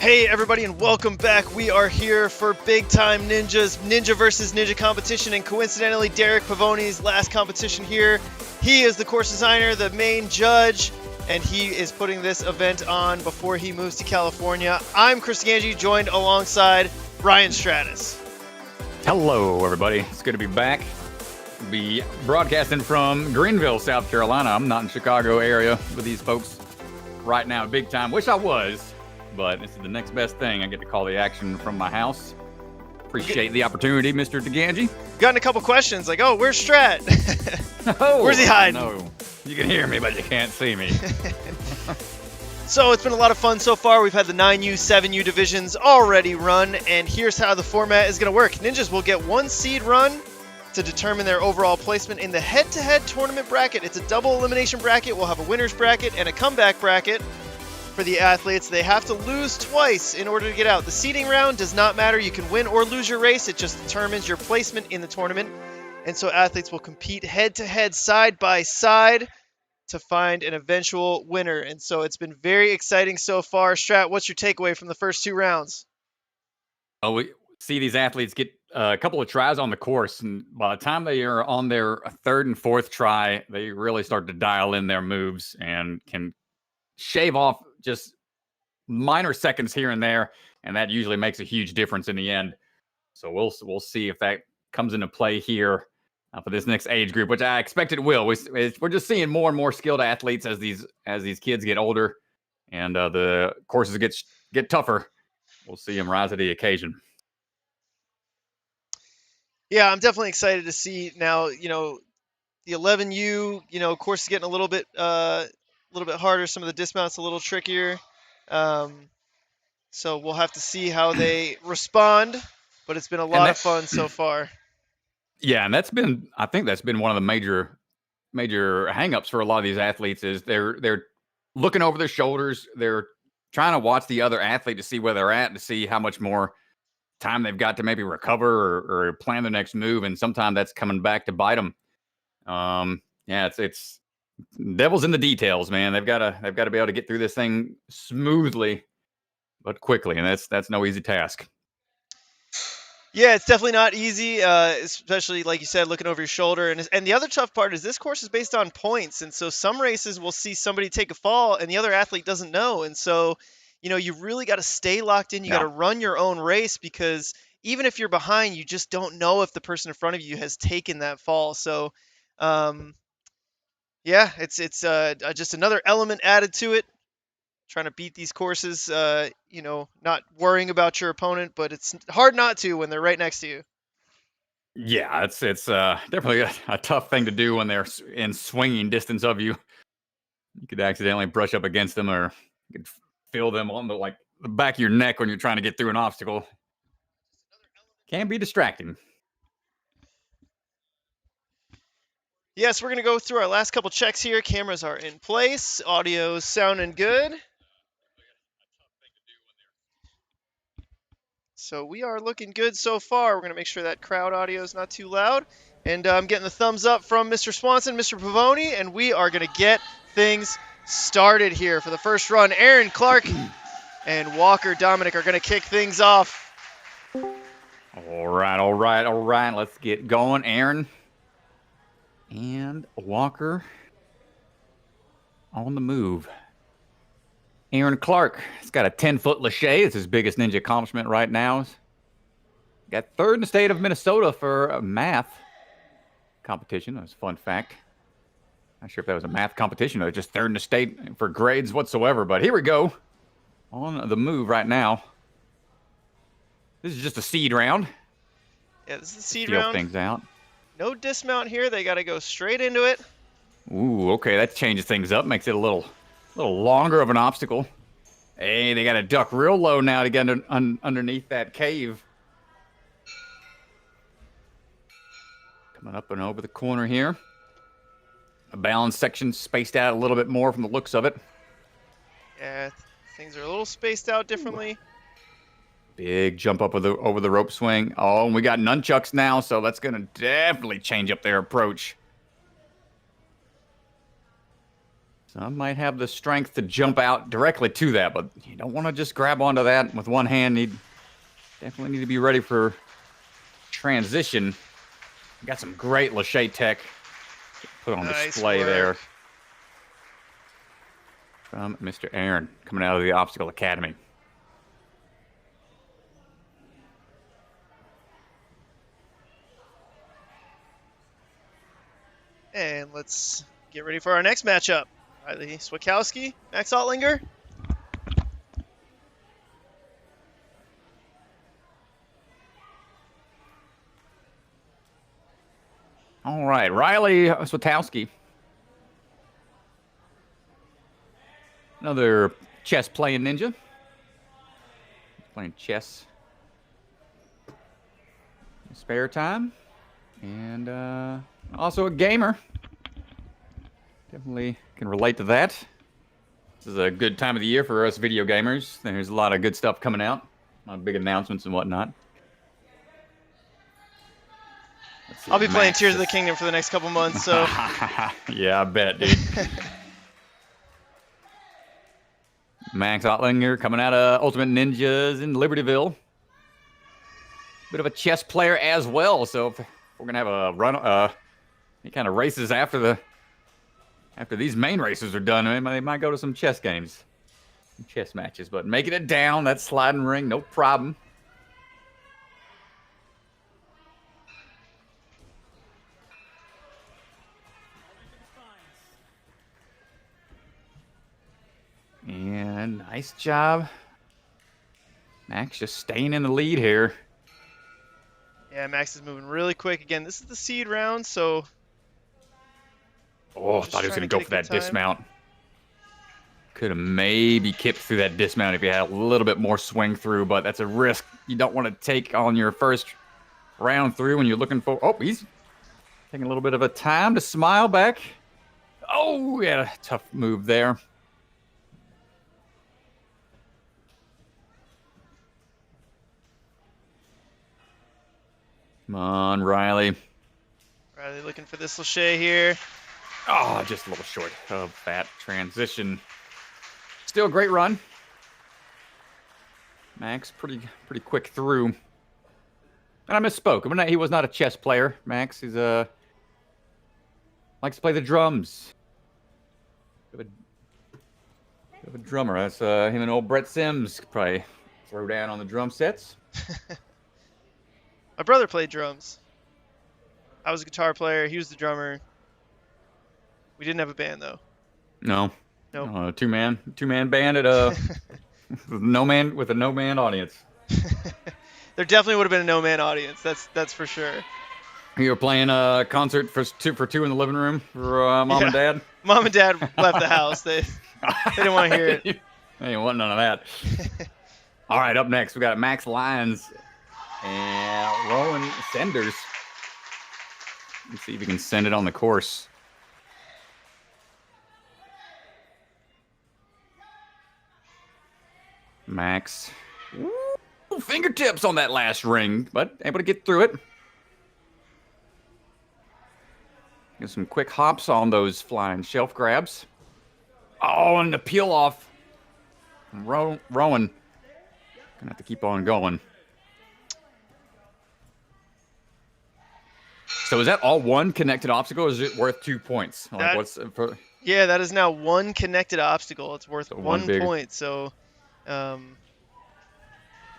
Hey everybody and welcome back. We are here for Big Time Ninjas, Ninja versus Ninja competition, and coincidentally Derek Pavoni's last competition here. He is the course designer, the main judge, and he is putting this event on before he moves to California. I'm Chris Ganji, joined alongside Ryan Stratus. Hello everybody, it's good to be back. Be broadcasting from Greenville, South Carolina. I'm not in Chicago area with these folks right now, big time. Wish I was. But this is the next best thing. I get to call the action from my house. Appreciate the opportunity, Mr. DeGangi. Gotten a couple questions like, oh, where's Strat? Oh, where's he hiding? No, you can hear me, but you can't see me. So it's been a lot of fun so far. We've had the 9U, 7U divisions already run, and here's how the format is going to work. Ninjas will get one seed run to determine their overall placement in the head-to-head tournament bracket. It's a double elimination bracket. We'll have a winner's bracket and a comeback bracket. For the athletes, they have to lose twice in order to get out. The seeding round does not matter. You can win or lose your race. It just determines your placement in the tournament. And so athletes will compete head-to-head, side by side to find an eventual winner. And so it's been very exciting so far. Strat, what's your takeaway from the first two rounds? Oh, we see these athletes get a couple of tries on the course, and by the time they are on their third and fourth try, they really start to dial in their moves and can shave off just minor seconds here and there, and that usually makes a huge difference in the end. So we'll see if that comes into play here for this next age group, which I expect it will. We're just seeing more and more skilled athletes as these kids get older and the courses get tougher. We'll see them rise to the occasion. Yeah, I'm definitely excited to see now. The 11U, course is getting a little bit harder. Some of the dismounts a little trickier. So we'll have to see how they respond, but it's been a lot of fun so far. Yeah, and I think that's been one of the major hangups for a lot of these athletes is they're looking over their shoulders. They're trying to watch the other athlete to see where they're at, to see how much more time they've got to maybe recover or plan the next move. And sometimes that's coming back to bite them. Yeah, it's devil's in the details, man. They've got to be able to get through this thing smoothly but quickly, and that's no easy task. Yeah, it's definitely not easy, especially like you said, looking over your shoulder. And the other tough part is this course is based on points, and so some races will see somebody take a fall and the other athlete doesn't know, and so you really got to stay locked in. You got to run your own race, because even if you're behind, you just don't know if the person in front of you has taken that fall. So yeah, it's just another element added to it. Trying to beat these courses, not worrying about your opponent, but it's hard not to when they're right next to you. Yeah, it's definitely a tough thing to do when they're in swinging distance of you. You could accidentally brush up against them, or you could feel them on the back of your neck when you're trying to get through an obstacle. Can be distracting. Yes, we're going to go through our last couple checks here. Cameras are in place. Audio's sounding good. So we are looking good so far. We're going to make sure that crowd audio is not too loud. And I'm getting the thumbs up from Mr. Swanson, Mr. Pavoni, and we are going to get things started here for the first run. Aaron Clark and Walker Dominic are going to kick things off. All right. Let's get going. Aaron and Walker on the move. Aaron Clark, he's got a 10-foot lache. It's his biggest ninja accomplishment right now. Got third in the state of Minnesota for a math competition. That's a fun fact. Not sure if that was a math competition or just third in the state for grades whatsoever, but here we go. On the move right now. This is just a seed round. Yeah, this is the seed round. Feel things out. No dismount here. They got to go straight into it. Ooh, okay, that changes things up. Makes it a little longer of an obstacle. Hey, they got to duck real low now to get underneath that cave. Coming up and over the corner here. A balance section spaced out a little bit more from the looks of it. Yeah, things are a little spaced out differently. Big jump up over the rope swing. Oh, and we got nunchucks now, so that's going to definitely change up their approach. Some might have the strength to jump out directly to that, but you don't want to just grab onto that with one hand. Definitely need to be ready for transition. Got some great Lachey tech put on display there from Mr. Aaron coming out of the Obstacle Academy. And let's get ready for our next matchup. Riley Swakowski, Max Ottlinger. All right, Riley Swatowski. Another chess playing ninja. Playing chess in spare time. And also a gamer. Definitely can relate to that. This is a good time of the year for us video gamers. There's a lot of good stuff coming out. A lot of big announcements and whatnot. I'll be playing Tears of the Kingdom for the next couple months, so. Yeah, I bet, dude. Max Ottlinger coming out of Ultimate Ninjas in Libertyville. Bit of a chess player as well, so if we're gonna have a run, any kind of races after these main races are done, they might go to some chess games, some chess matches. But making it down that sliding ring, no problem. And nice job. Max just staying in the lead here. Yeah, Max is moving really quick. Again, this is the seed round, so. Oh, I thought he was going to go for that dismount. Could have maybe kipped through that dismount if he had a little bit more swing through, but that's a risk you don't want to take on your first round through when you're looking for. Oh, he's taking a little bit of a time to smile back. Oh, yeah, tough move there. Come on, Riley. Riley looking for this Lachey here. Oh, just a little short of that transition. Still a great run. Max pretty quick through. And I misspoke. He was not a chess player. Max, he's likes to play the drums. Bit of a drummer. That's him and old Brett Sims could probably throw down on the drum sets. My brother played drums. I was a guitar player. He was the drummer. We didn't have a band though. No. Nope. Two-man band at a with a no-man audience. There definitely would have been a no-man audience. That's for sure. You were playing a concert for two in the living room for mom and dad. Mom and dad left the house. They didn't want to hear it. They didn't want none of that. All right, up next we got Max Lyons and Rowan Senders. Let's see if we can send it on the course. Max. Ooh, fingertips on that last ring, but able to get through it. Get some quick hops on those flying shelf grabs. Oh, and the peel off. Rowan. Gonna have to keep on going. So is that all one connected obstacle, or is it worth 2 points? Yeah, that is now one connected obstacle. It's worth one big point. So, yeah,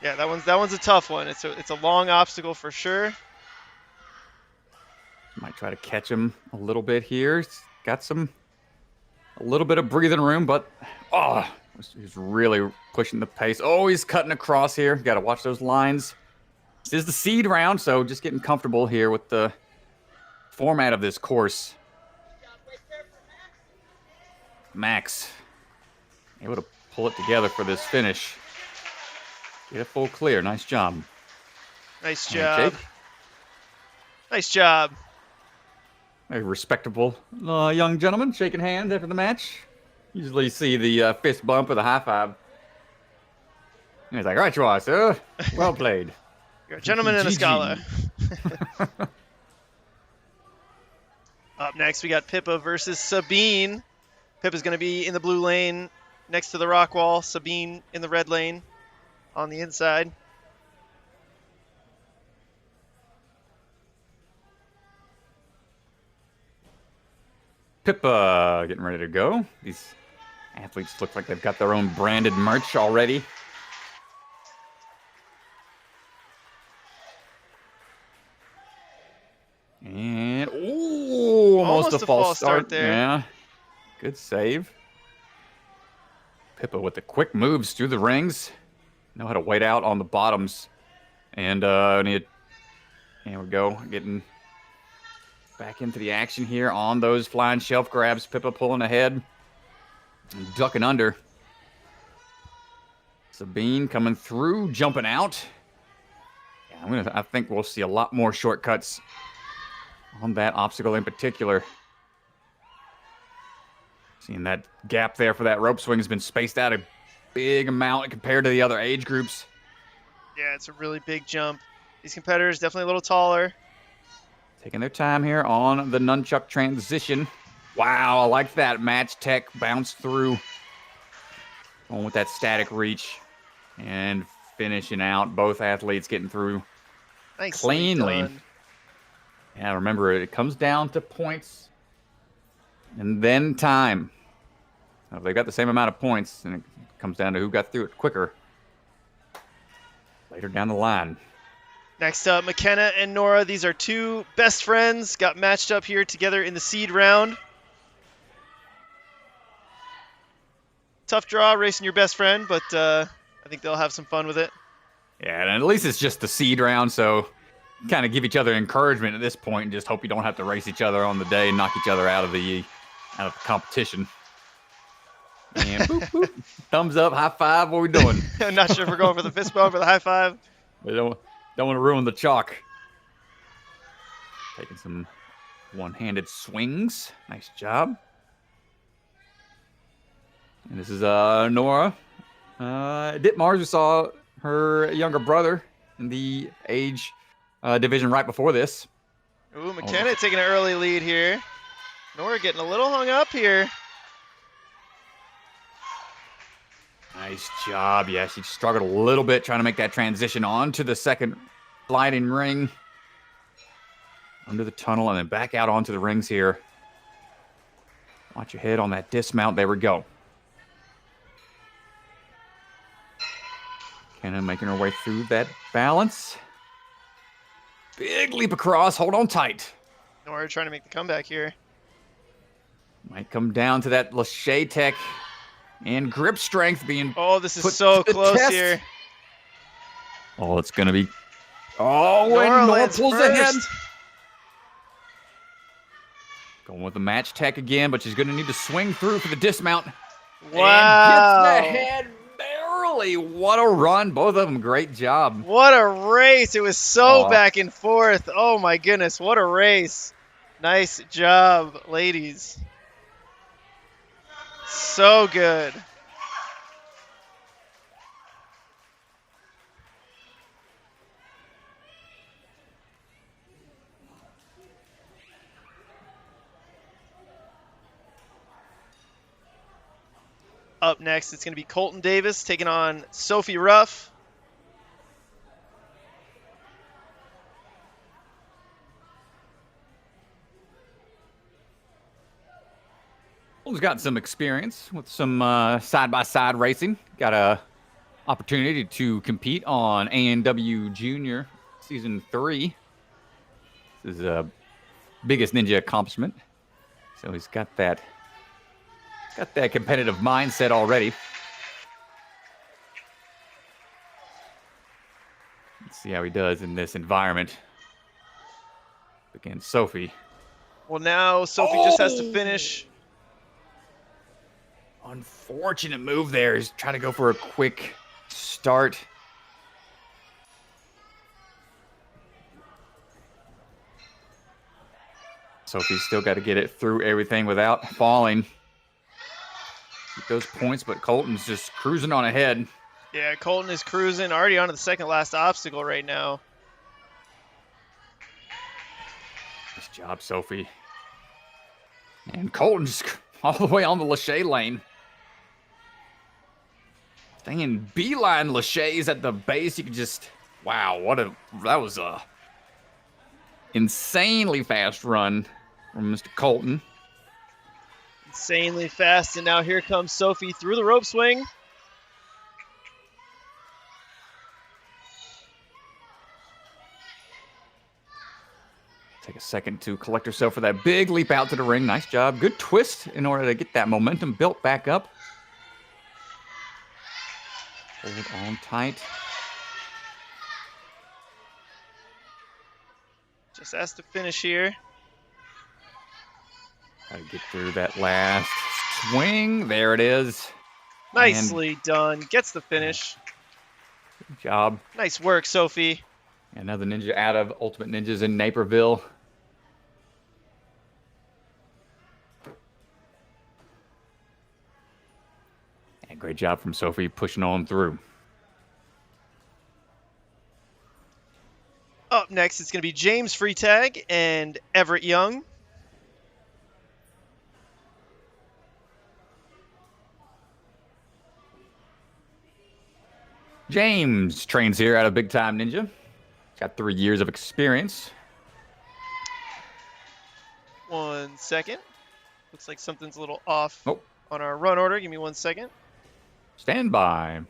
that one's a tough one. It's a long obstacle for sure. Might try to catch him a little bit here. He's got a little bit of breathing room, but he's really pushing the pace. Oh, he's cutting across here. Got to watch those lines. This is the seed round, so just getting comfortable here with the format of this course. Max able to pull it together for this finish. Get a full clear. Nice job. Nice job. Nice job. A respectable young gentleman shaking hands after the match. Usually see the fist bump or the high five. And he's like, all right, you are, sir. Well played. You're a gentleman and a scholar. Up next, we got Pippa versus Sabine. Pip is going to be in the blue lane next to the rock wall. Sabine in the red lane on the inside. Pippa getting ready to go. These athletes look like they've got their own branded merch already. And almost a false start there. Yeah, good save. Pippa with the quick moves through the rings. Know how to wait out on the bottoms. And here we go, getting back into the action here on those flying shelf grabs. Pippa pulling ahead and ducking under. Sabine coming through, jumping out. Yeah, I think we'll see a lot more shortcuts on that obstacle in particular. Seeing that gap there for that rope swing has been spaced out a big amount compared to the other age groups. Yeah, it's a really big jump. These competitors definitely a little taller. Taking their time here on the nunchuck transition. Wow, I like that. Match tech bounce through. Going with that static reach. And finishing out. Both athletes getting through cleanly. Done. Yeah, remember, it comes down to points and then time. So if they got the same amount of points, and it comes down to who got through it quicker later down the line. Next up, McKenna and Nora. These are two best friends. Got matched up here together in the seed round. Tough draw racing your best friend, but I think they'll have some fun with it. Yeah, and at least it's just the seed round, so kind of give each other encouragement at this point and just hope you don't have to race each other on the day and knock each other out of the competition. And boop, boop. Thumbs up, high five, what are we doing? I'm not sure if we're going for the fist bump or the high five. We don't want to ruin the chalk. Taking some one-handed swings. Nice job. And this is Nora. Ditmars, we saw her younger brother in the age division right before this. Ooh, McKenna taking an early lead here. Nora getting a little hung up here. Nice job. Yeah, she struggled a little bit trying to make that transition onto the second sliding ring. Under the tunnel and then back out onto the rings here. Watch your head on that dismount. There we go. Kenna making her way through that balance. Big leap across. Hold on tight. Nora trying to make the comeback here. Might come down to that Lachey tech and grip strength being this is so close test. here. Oh, it's going to be... Oh, and Nora pulls ahead. Going with the match tech again, but she's going to need to swing through for the dismount. Wow. And gets the head barely. What a run. Both of them, great job. What a race. It was so back and forth. Oh, my goodness. What a race. Nice job, ladies. So good. Up next, it's going to be Colton Davis taking on Sophie Ruff. Colton's got some experience with some side-by-side racing. Got a opportunity to compete on A&W Junior Season 3. This is a biggest ninja accomplishment. So he's got that competitive mindset already. Let's see how he does in this environment against Sophie. Well, now Sophie just has to finish. Unfortunate move there. He's trying to go for a quick start. Sophie's still got to get it through everything without falling. Keep those points, but Colton's just cruising on ahead. Yeah, Colton is cruising, already on to the second last obstacle right now. Nice job, Sophie. And Colton just all the way on the Lachey lane. Staying beeline Lachey's at the base. You could just, wow, that was a insanely fast run from Mr. Colton. Insanely fast, and now here comes Sophie through the rope swing. Take a second to collect herself for that big leap out to the ring. Nice job. Good twist in order to get that momentum built back up. Hold on tight. Just has to finish here. Gotta get through that last swing. There it is. Nicely done. Gets the finish. Good job. Nice work, Sophie. Another ninja out of Ultimate Ninjas in Naperville. And great job from Sophie pushing on through. Up next, it's going to be James Freetag and Everett Young. James trains here out of Big Time Ninja. Got 3 years of experience. 1 second. Looks like something's a little off Oh. on our run order. Give me 1 second. Stand by.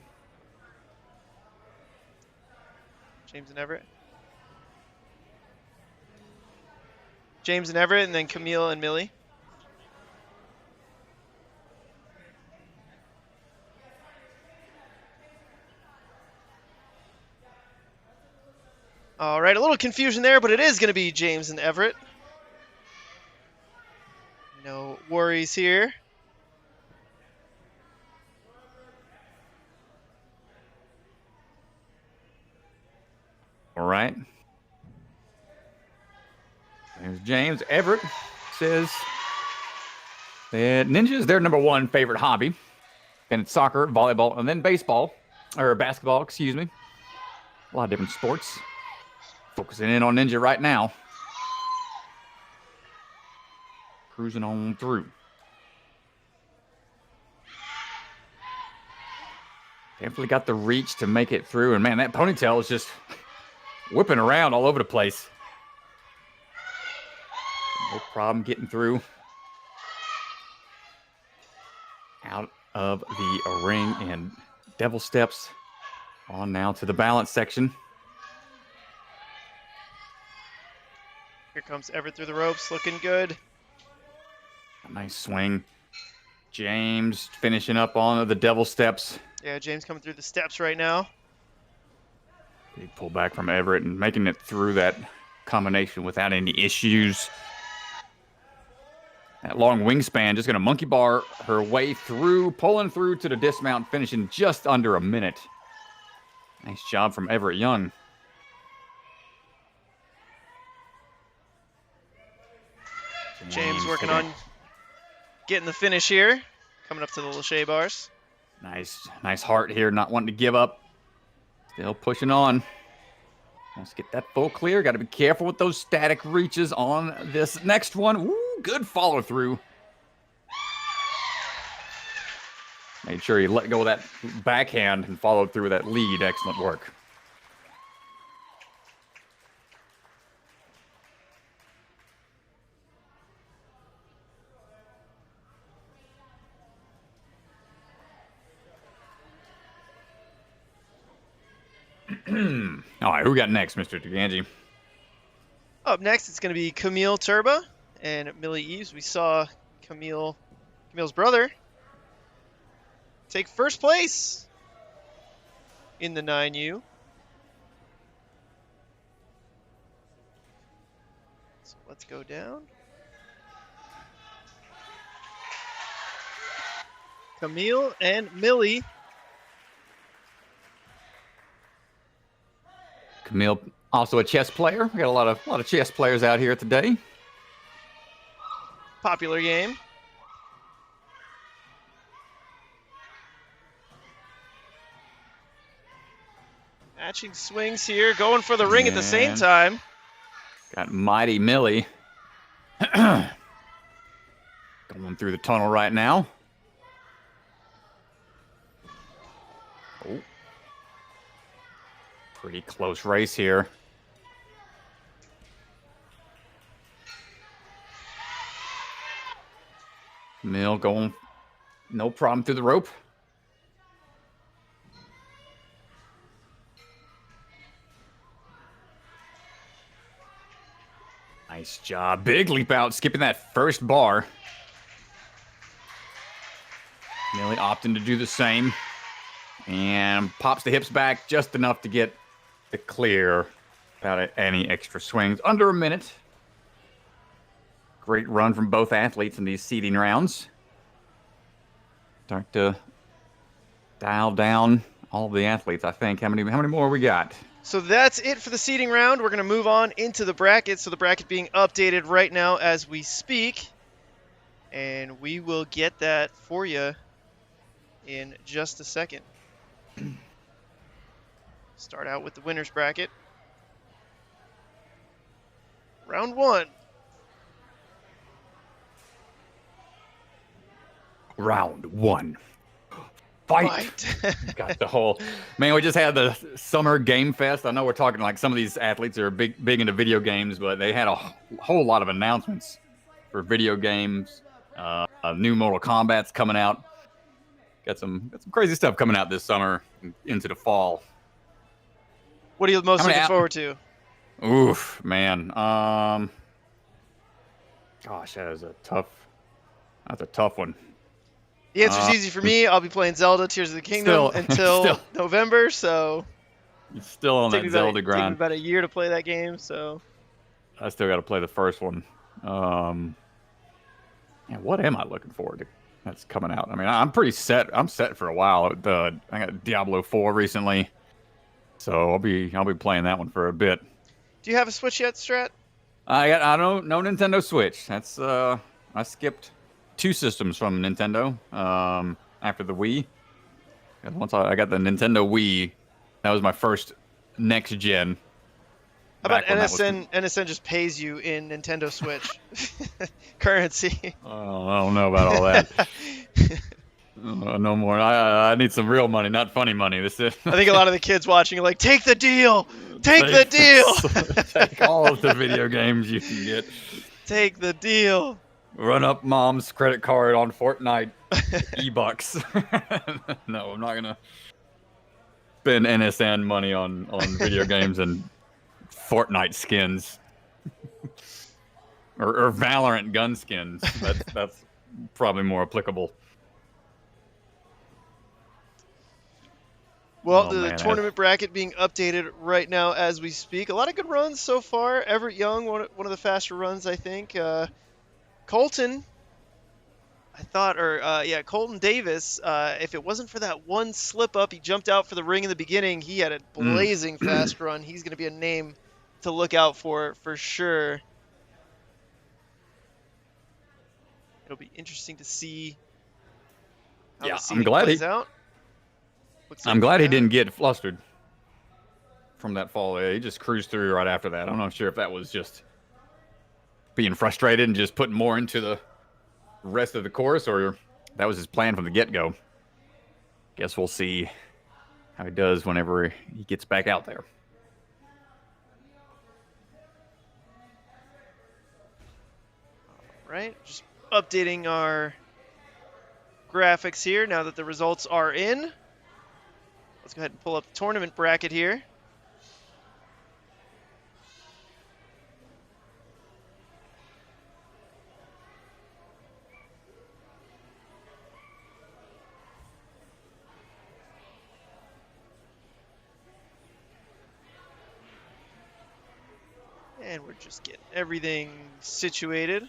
James and Everett. James and Everett, and then Camille and Millie. All right, a little confusion there, but it is going to be James and Everett. No worries here. All right. There's James. Everett says that ninja is their #1 favorite hobby. And it's soccer, volleyball, and then baseball, or basketball, excuse me. A lot of different sports. Focusing in on ninja right now. Cruising on through. Definitely got the reach to make it through. And man, that ponytail is just whipping around all over the place. No problem getting through. Out of the ring and devil steps on now to the balance section. Here comes Everett through the ropes, looking good. A nice swing. James finishing up on the devil steps. Yeah, James coming through the steps right now. Big pull back from Everett and making it through that combination without any issues. That long wingspan just going to monkey bar her way through, pulling through to the dismount, finishing just under a minute. Nice job from Everett Young. James working on getting the finish here. Coming up to the Lachey bars. Nice heart here, not wanting to give up. Still pushing on. Let's get that full clear. Got to be careful with those static reaches on this next one. Ooh, good follow through. Made sure you let go of that backhand and followed through with that lead. Excellent work. All right, who we got next, Mr. Taganji? Up next, it's going to be Camille Turba and Millie Eves. We saw Camille's brother take first place in the 9U. So let's go down. Camille and Millie. Camille, also a chess player. We got a lot of chess players out here today. Popular game. Matching swings here, going for the ring at the same time. Got Mighty Millie going through the tunnel right now. Oh. Pretty close race here. Mill going no problem through the rope. Nice job. Big leap out, skipping that first bar. Millie opting to do the same. And pops the hips back just enough to get the clear without any extra swings. Under a minute. Great run from both athletes in these seeding rounds. Start to dial down all of the athletes, I think. How many more we got? So that's it for the seeding round. We're going to move on into the bracket. So the bracket being updated right now as we speak. And we will get that for you in just a second. Start out with the winner's bracket. Round 1. Round 1. Fight. Got the whole man. We just had the summer game fest. I know we're talking like some of these athletes are big into video games, but they had a whole lot of announcements for video games. New Mortal Kombat's coming out. Got some crazy stuff coming out this summer into the fall. What are you most looking forward to? Oof, man. Gosh, that's a tough one. The answer's easy for me. I'll be playing Zelda Tears of the Kingdom until November, so it's still on that Zelda grind. Take me about a year to play that game, so I still got to play the first one. Man, what am I looking forward to? That's coming out. I mean, I'm pretty set. I'm set for a while. I got Diablo 4 recently, so I'll be playing that one for a bit. Do you have a Switch yet, Strat? I don't no Nintendo Switch. That's I skipped 2 systems from Nintendo after the Wii. Once I got the Nintendo Wii, that was my first next gen. How about NSN? NSN just pays you in Nintendo Switch currency. Oh, I don't know about all that. No more. I need some real money, not funny money. This is. I think a lot of the kids watching are like, "Take the deal, take the deal, take all of the video games you can get. Take the deal." Run up mom's credit card on Fortnite e-bucks. No, I'm not gonna spend NSN money on video games and Fortnite skins or Valorant gun skins. That's probably more applicable. Well, the tournament bracket being updated right now as we speak. A lot of good runs so far. Everett Young, one of the faster runs, I think. Colton, Colton Davis, if it wasn't for that one slip up, he jumped out for the ring in the beginning. He had a blazing fast run. He's going to be a name to look out for sure. It'll be interesting to see how the seating plays out. I'm glad he didn't get flustered from that fall. He just cruised through right after that. I'm not sure if that was just being frustrated and just putting more into the rest of the course, or that was his plan from the get-go. Guess we'll see how he does whenever he gets back out there. All right, just updating our graphics here now that the results are in. Let's go ahead and pull up the tournament bracket here. And we're just getting everything situated.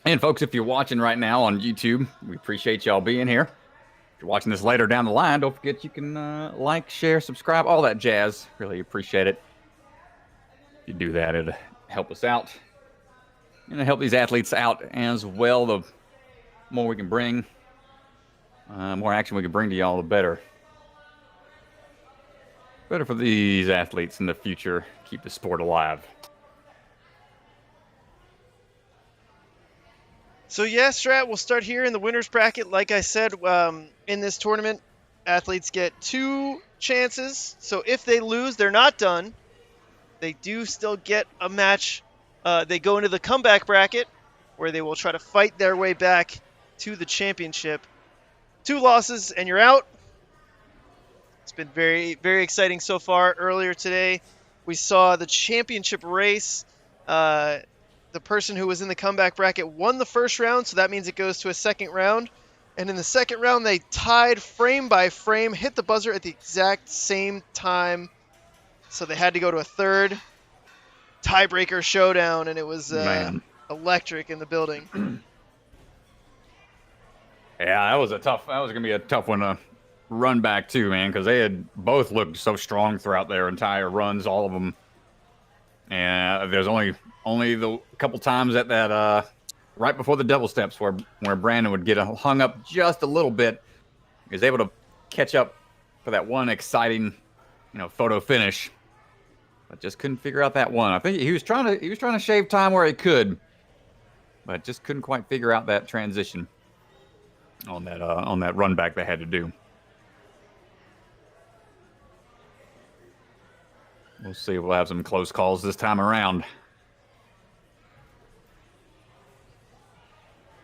And folks, if you're watching right now on YouTube, we appreciate y'all being here. If you're watching this later down the line, don't forget you can like, share, subscribe, all that jazz. Really appreciate it. If you do that, it'll help us out. And it'll help these athletes out as well. The more we can bring more action we can bring to y'all, the better. Better for these athletes in the future. Keep the sport alive. So yeah, Strat, we'll start here in the winner's bracket. Like I said, in this tournament, athletes get 2 chances. So if they lose, they're not done. They do still get a match. They go into the comeback bracket, where they will try to fight their way back to the championship. 2 losses and you're out. It's been very, very exciting so far. Earlier today, we saw the championship race. The person who was in the comeback bracket won the first round, so that means it goes to a second round. And in the second round, they tied frame by frame, hit the buzzer at the exact same time. So they had to go to a third tiebreaker showdown, and it was electric in the building. Yeah, that was gonna be a tough one to run back too, man, because they had both looked so strong throughout their entire runs, all of them. And there's only the couple times at that right before the double steps where Brandon would get hung up just a little bit. He was able to catch up for that one exciting, photo finish, but just couldn't figure out that one. I think he was trying to shave time where he could, but just couldn't quite figure out that transition on that run back they had to do. We'll see. We'll have some close calls this time around.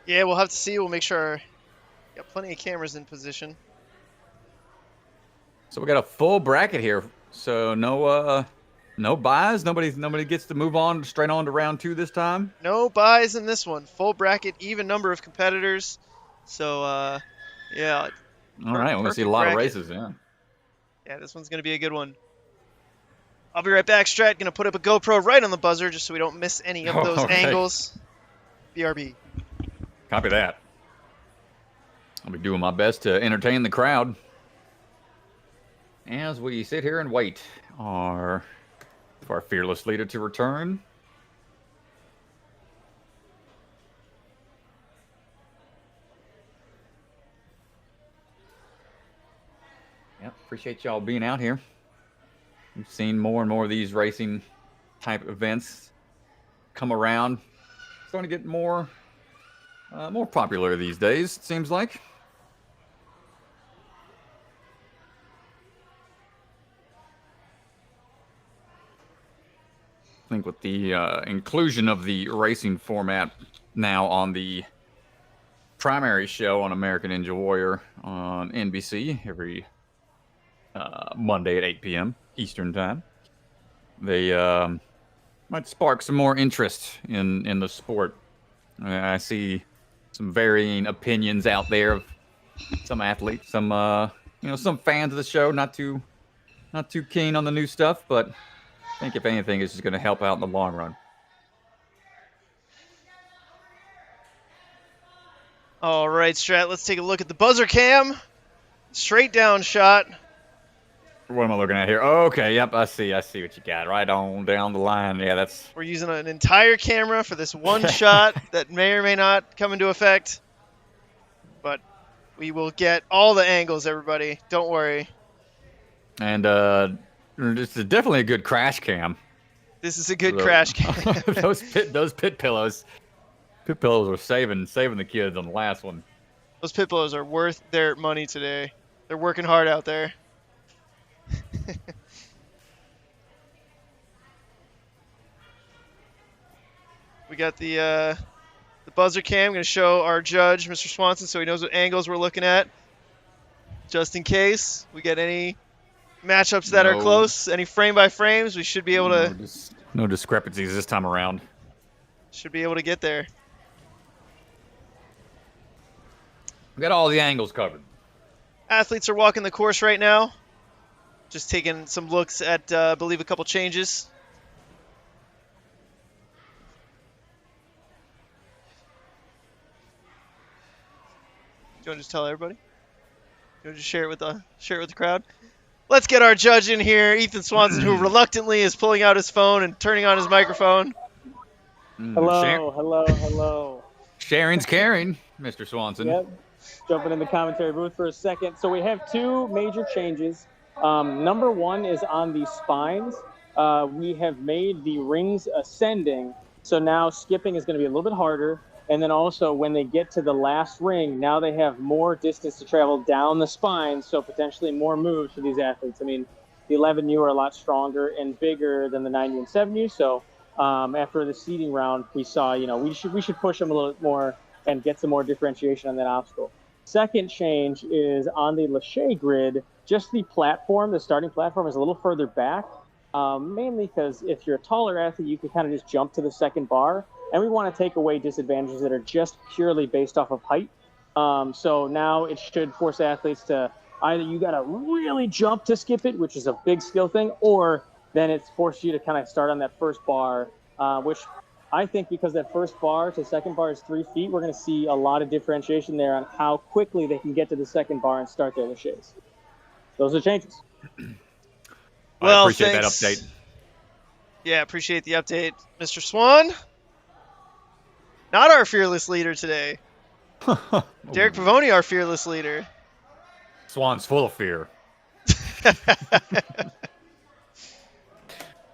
Yeah, we'll have to see. We'll make sure got plenty of cameras in position. So we got a full bracket here. So no buys. Nobody gets to move on straight on to round 2 this time. No buys in this one. Full bracket, even number of competitors. So yeah. All right, we're gonna see a lot of races. Yeah. Yeah, this one's gonna be a good one. I'll be right back, Strat. Gonna put up a GoPro right on the buzzer just so we don't miss any of those angles. BRB. Copy that. I'll be doing my best to entertain the crowd as we sit here and wait for our fearless leader to return. Yep, appreciate y'all being out here. We've seen more and more of these racing type events come around. Starting to get more popular these days, it seems like. I think with the inclusion of the racing format now on the primary show on American Ninja Warrior on NBC every Monday at 8 p.m. Eastern Time, they might spark some more interest in the sport. I see some varying opinions out there of some athletes, some some fans of the show, not too keen on the new stuff, but I think if anything, it's just going to help out in the long run. All right, Strat, let's take a look at the buzzer cam. Straight down shot. What am I looking at here? Okay, yep, I see what you got. Right on down the line. Yeah, that's... We're using an entire camera for this one shot that may or may not come into effect. But we will get all the angles, everybody. Don't worry. And this is definitely a good crash cam. This is a good crash cam. those pit pillows. Pit pillows were saving the kids on the last one. Those pit pillows are worth their money today. They're working hard out there. We got the buzzer cam. I'm going to show our judge, Mr. Swanson, so he knows what angles we're looking at. Just in case we get any matchups that are close, any frame by frames, we should be able to... No discrepancies this time around. Should be able to get there. We got all the angles covered. Athletes are walking the course right now. Just taking some looks at, I believe, a couple changes. Do you want to just tell everybody? Do you want to just share it with the crowd? Let's get our judge in here, Ethan Swanson, who reluctantly is pulling out his phone and turning on his microphone. Hello. Sharing's caring, Mr. Swanson. Yep. jumping in the commentary booth for a second. So we have two major changes. Number one is on the spines. We have made the rings ascending. So now skipping is going to be a little bit harder. And then also when they get to the last ring, now they have more distance to travel down the spine. So potentially more moves for these athletes. I mean, the 11U are a lot stronger and bigger than the 9U and 7U. So after the seeding round, we saw, we should push them a little bit more and get some more differentiation on that obstacle. Second change is on the Lachey grid, just the platform, the starting platform is a little further back, mainly because if you're a taller athlete, you can kind of just jump to the second bar. And we want to take away disadvantages that are just purely based off of height. So now it should force athletes to either you got to really jump to skip it, which is a big skill thing, or then it's forced you to kind of start on that first bar, which I think because that first bar to second bar is 3 feet, we're going to see a lot of differentiation there on how quickly they can get to the second bar and start their laches. Those are changes. Well, I appreciate that update. Yeah, appreciate the update, Mr. Swan. Not our fearless leader today. Derek Pavoni, our fearless leader. Swan's full of fear.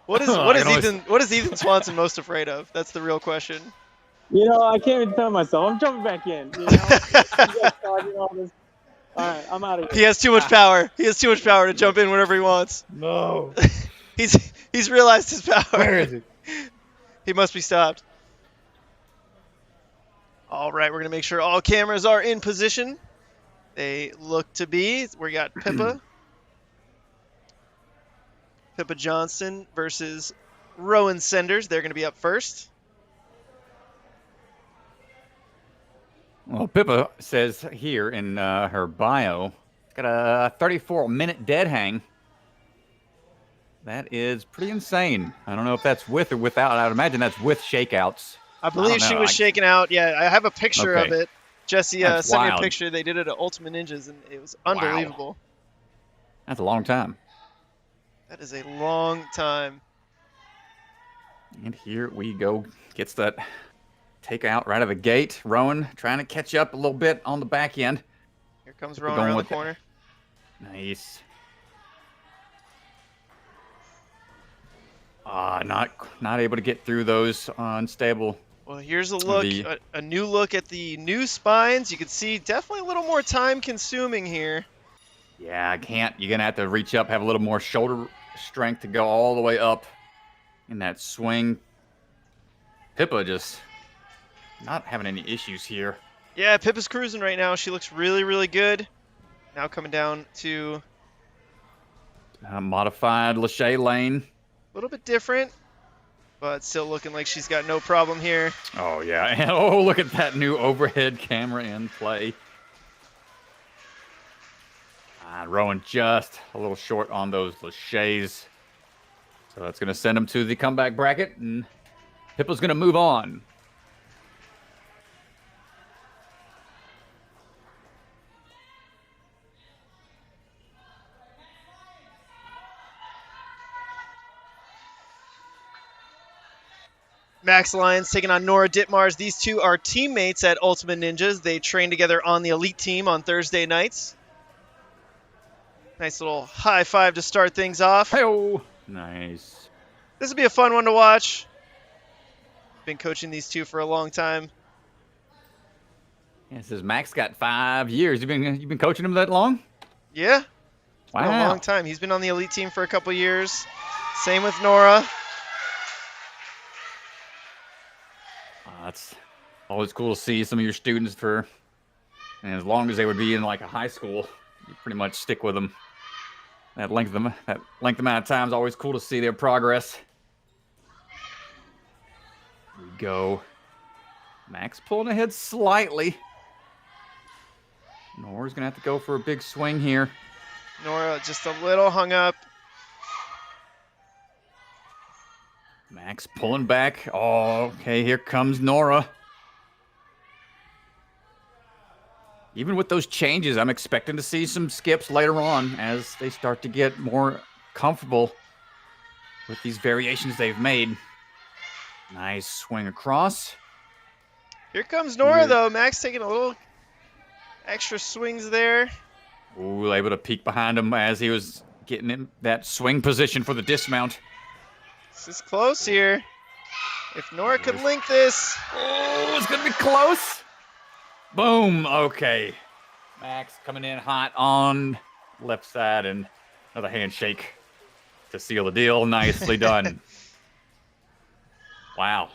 What is Ethan Swanson most afraid of? That's the real question. I can't even defend myself. I'm jumping back in. You guys talking all this. All right, I'm out of here. He has too much power. He has too much power to jump in whenever he wants. No. He's realized his power. Where is he? He must be stopped. All right, we're going to make sure all cameras are in position. They look to be. We got Pippa. Pippa Johnston versus Rowan Senders. They're going to be up first. Well, Pippa says here in her bio, got a 34-minute dead hang. That is pretty insane. I don't know if that's with or without. I would imagine that's with shakeouts. I believe she was shaken out. Yeah, I have a picture of it. Jesse sent me a picture. They did it at Ultimate Ninjas, and it was unbelievable. Wow. That's a long time. That is a long time. And here we go. Gets that takeout right out of the gate. Rowan trying to catch up a little bit on the back end. Here comes Rowan around the corner. Nice. Not able to get through those unstable. Well, here's a look, a new look at the new spines. You can see definitely a little more time consuming here. Yeah, I can't. You're going to have to reach up, have a little more shoulder strength to go all the way up in that swing. Pippa just not having any issues here. Yeah, Pippa's cruising right now. She looks really, really good. Now coming down to modified Lachey lane. A little bit different, but still looking like she's got no problem here. Oh, yeah. And oh, look at that new overhead camera in play. Rowan just a little short on those Lachays. So that's going to send him to the comeback bracket, and Pippa's going to move on. Max Lyons taking on Nora Ditmars. These two are teammates at Ultimate Ninjas. They train together on the Elite team on Thursday nights. Nice little high five to start things off. Hey-oh. Nice. This will be a fun one to watch. Been coaching these two for a long time. Yeah, it says Max got 5 years. You've been coaching him that long? Yeah. Wow. For a long time. He's been on the Elite team for a couple years. Same with Nora. It's always cool to see some of your students and as long as they would be in like a high school, you pretty much stick with them. That length amount of time is always cool to see their progress. Here we go. Max pulling ahead slightly. Nora's gonna have to go for a big swing here. Nora just a little hung up. Max pulling back. Oh, okay, here comes Nora. Even with those changes, I'm expecting to see some skips later on as they start to get more comfortable with these variations they've made. Nice swing across. Here comes Nora, though. Max taking a little Extra swings there. Ooh, able to peek behind him as he was getting in that swing position for the dismount. This is close here. If Nora could link this. Oh, it's going to be close. Boom. Okay. Max coming in hot on left side and another handshake to seal the deal. Nicely done. Wow.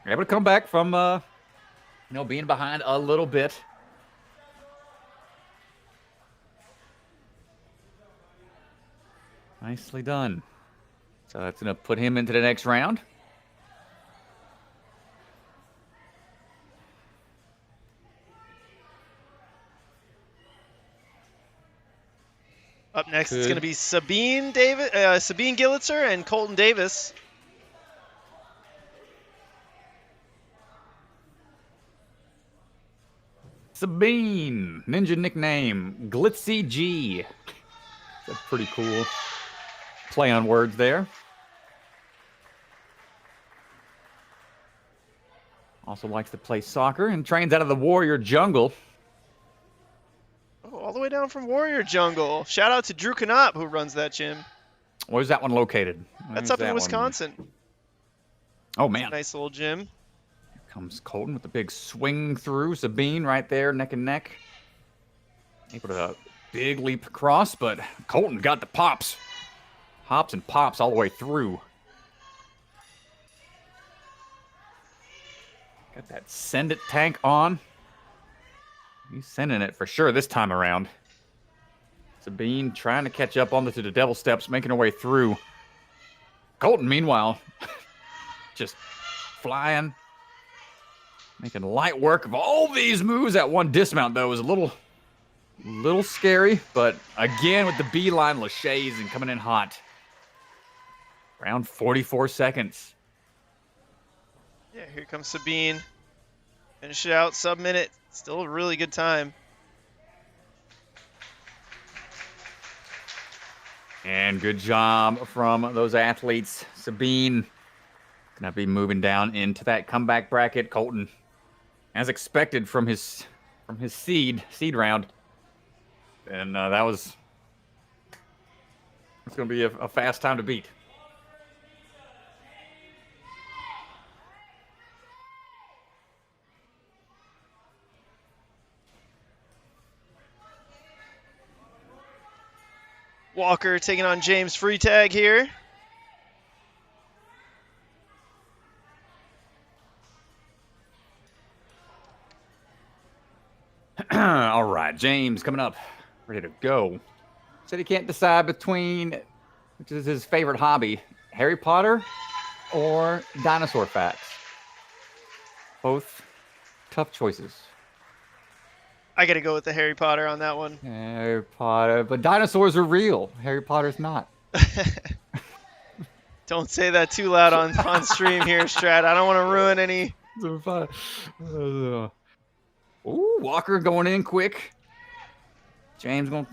You're able to come back from, being behind a little bit. Nicely done. So that's going to put him into the next round. Up next, it's going to be Sabine Gillitzer and Colton Davis. Sabine, ninja nickname, Glitzy G. That's pretty cool play on words there. Also likes to play soccer and trains out of the Warrior Jungle. Oh, all the way down from Warrior Jungle. Shout out to Drew Canop, who runs that gym. Where's that one located? That's up in Wisconsin. Oh, man. Nice little gym. Here comes Colton with the big swing through. Sabine right there, neck and neck. Able to big leap across, but Colton got the pops. Hops and pops all the way through. Got that send it tank on. He's sending it for sure this time around. Sabine trying to catch up on to the devil steps, making her way through. Colton, meanwhile, just flying. Making light work of all these moves. That one dismount, though, was a little scary. But again, with the beeline, Lachey's and coming in hot. Around 44 seconds. Yeah, here comes Sabine. Finish it out, sub-minute. Still a really good time. And good job from those athletes. Sabine gonna be moving down into that comeback bracket. Colton, as expected from his seed round. And it's gonna be a fast time to beat. Walker taking on James Freetag here. All right, James coming up, ready to go. Said he can't decide between, which is his favorite hobby, Harry Potter or dinosaur facts. Both tough choices. I gotta go with the Harry Potter on that one. Harry Potter, but dinosaurs are real. Harry Potter's not. Don't say that too loud on stream here, Strat. I don't want to ruin any. Ooh, Walker going in quick. James going.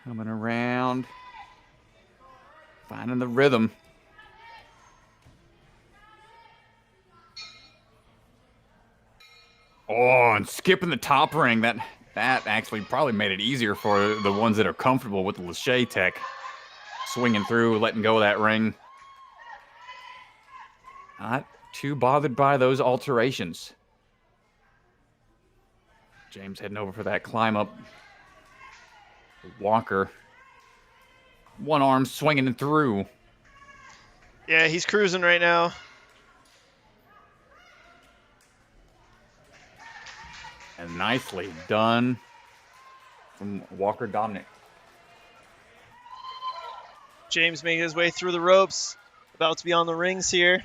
Coming around. Finding the rhythm. Oh, and skipping the top ring. That actually probably made it easier for the ones that are comfortable with the Lachey tech. Swinging through, letting go of that ring. Not too bothered by those alterations. James heading over for that climb up. Walker. One arm swinging through. Yeah, he's cruising right now. And nicely done from Walker Dominic. James making his way through the ropes. About to be on the rings here.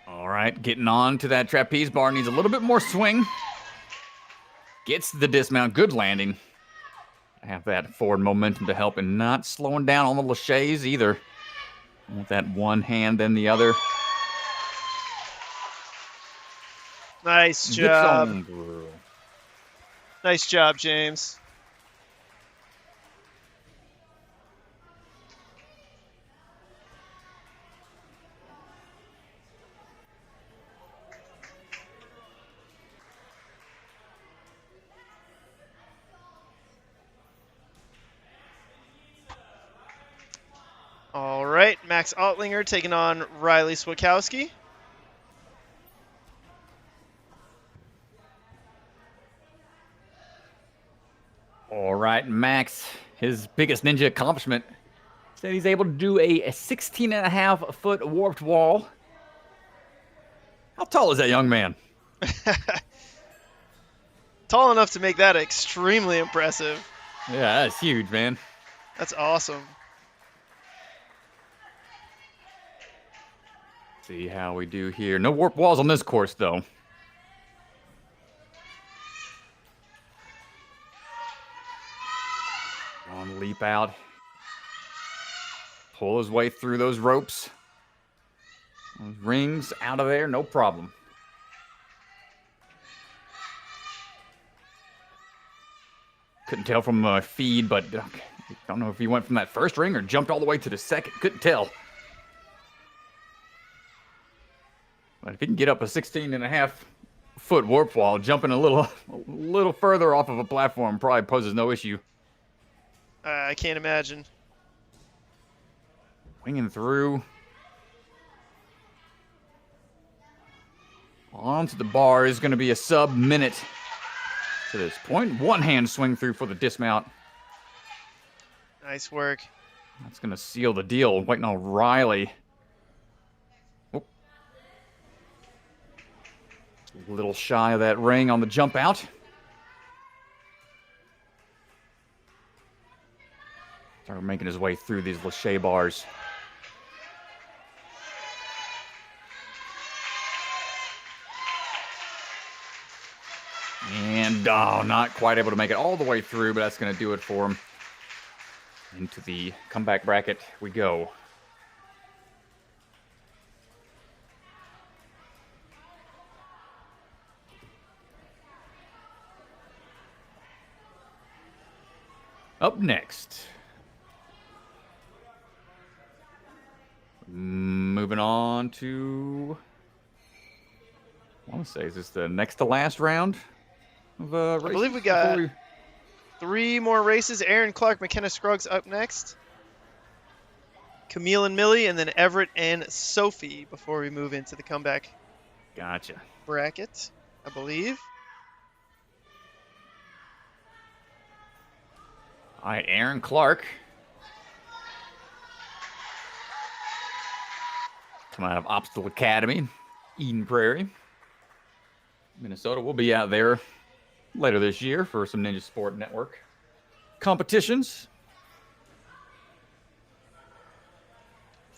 All right, getting on to that trapeze bar. Needs a little bit more swing. Gets the dismount. Good landing. Have that forward momentum to help and not slowing down on the Lacheys either. With that one hand, then the other. Nice job. Nice job, James. All right, Max Altlinger taking on Riley Swakowski. All right, Max, his biggest ninja accomplishment, said he's able to do a 16.5-foot warped wall. How tall is that young man? Tall enough to make that extremely impressive. Yeah, that's huge, man. That's awesome. See how we do here. No warp walls on this course, though. On leap out. Pull his way through those ropes. Those rings out of there, no problem. Couldn't tell from my feed, but I don't know if he went from that first ring or jumped all the way to the second. Couldn't tell. But if he can get up a 16.5-foot warp wall, jumping a little further off of a platform probably poses no issue. I can't imagine. Winging through. Onto the bar is going to be a sub-minute to this point. One hand swing through for the dismount. Nice work. That's going to seal the deal. Waiting on Riley. Oh. A little shy of that ring on the jump out. Started making his way through these lache bars. And, oh, not quite able to make it all the way through, but that's going to do it for him. Into the comeback bracket we go. Up next. Moving on to, I want to say, is this the next to last round of races? I believe we got 3 more races. Aaron Clark, McKenna Scruggs up next. Camille and Millie, and then Everett and Sophie before we move into the comeback Gotcha. bracket, I believe. All right, Aaron Clark. Coming out of Obstacle Academy, Eden Prairie, Minnesota. We'll be out there later this year for some Ninja Sport Network competitions.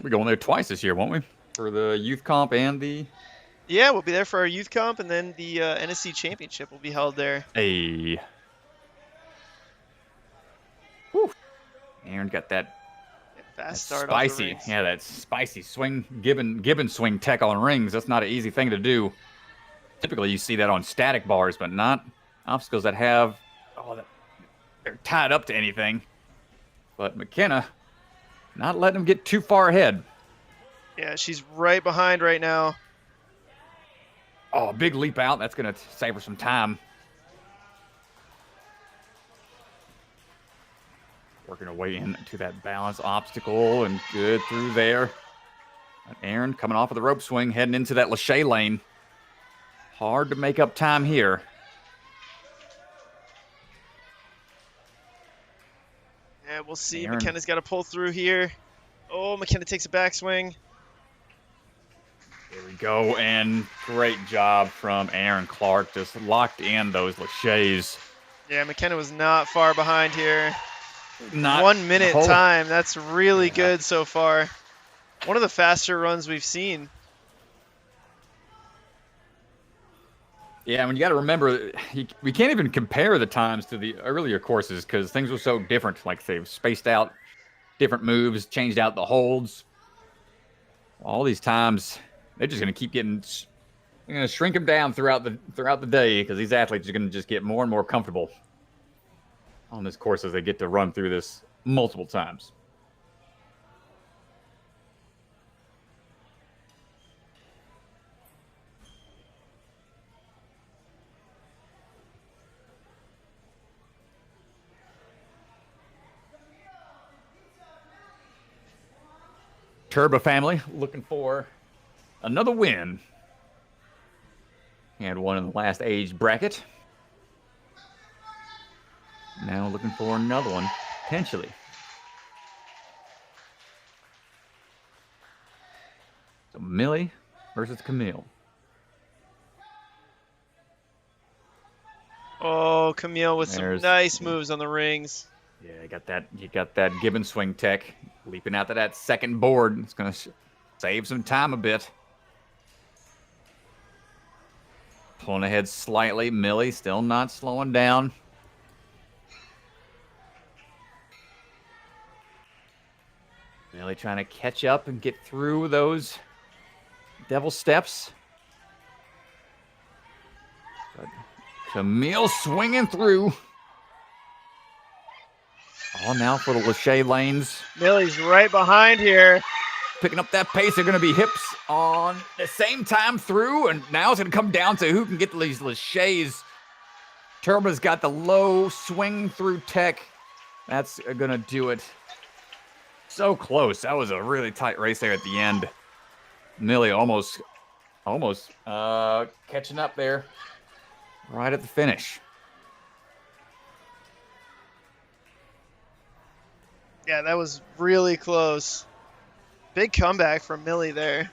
We're going there twice this year, won't we? For the youth comp and the... Yeah, we'll be there for our youth comp, and then the NSC Championship will be held there. Hey. Whew. Aaron got that Fast start spicy, off the yeah, that spicy swing, gibbon swing tech on rings. That's not an easy thing to do. Typically, you see that on static bars, but not obstacles that have, they're tied up to anything. But McKenna, not letting them get too far ahead. Yeah, she's right behind right now. Oh, big leap out. That's going to save her some time. Working her way into that balance obstacle and good through there. And Aaron coming off of the rope swing, heading into that lache lane. Hard to make up time here. Yeah, we'll see. Aaron. McKenna's got to pull through here. Oh, McKenna takes a backswing. There we go, and great job from Aaron Clark. Just locked in those laches. Yeah, McKenna was not far behind here. Not 1 minute whole- time. That's really good so far. One of the faster runs we've seen. Yeah, I mean, you got to remember, we can't even compare the times to the earlier courses because things were so different. Like they've spaced out different moves, changed out the holds. All these times, they're just going to keep getting I'm gonna shrink them down throughout the day because these athletes are gonna just get more and more comfortable on this course as they get to run through this multiple times. Turbo family looking for another win. He had one in the last age bracket. Now looking for another one, potentially. So Millie versus Camille. Oh, Camille with There's- some nice moves on the rings. Yeah, you got that Gibbon swing tech. Leaping out to that second board. It's going to save some time a bit. Pulling ahead slightly. Millie still not slowing down. Millie trying to catch up and get through those devil steps. But Camille swinging through. All now for the Lachey lanes. Millie's right behind here. Picking up that pace. They're going to be hips on the same time through. And now it's going to come down to who can get these Lacheys. Turbo's got the low swing through tech. That's going to do it. So close. That was a really tight race there at the end. Millie almost catching up there right at the finish. Yeah, that was really close. Big comeback from Millie there.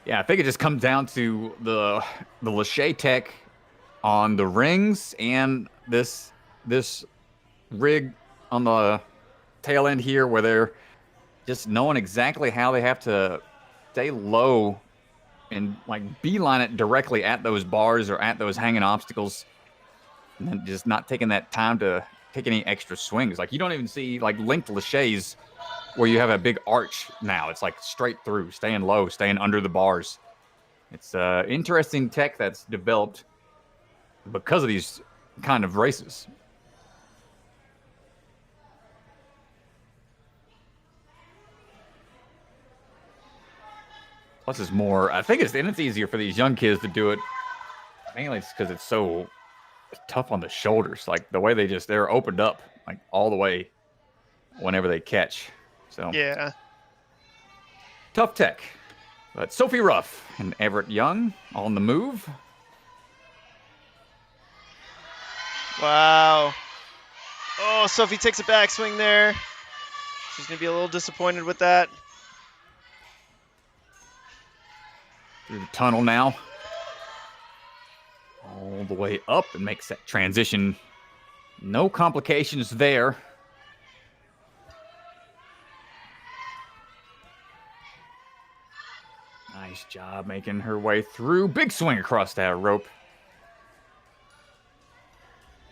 Yeah, I think it just comes down to the Lachey tech on the rings and this rig on the tail end here where they're just knowing exactly how they have to stay low and like beeline it directly at those bars or at those hanging obstacles, and then just not taking that time to take any extra swings. Like you don't even see like linked Lacheys where you have a big arch now. It's like straight through, staying low, staying under the bars. It's interesting tech that's developed because of these kind of races. Plus, it's more. I think it's easier for these young kids to do it. Mainly, it's because it's so tough on the shoulders. Like the way they're opened up like all the way whenever they catch. So Yeah. tough tech. But Sophie Ruff and Everett Young on the move. Wow. Oh, Sophie takes a backswing there. She's going to be a little disappointed with that. Through the tunnel now. All the way up and makes that transition. No complications there. Nice job making her way through. Big swing across that rope.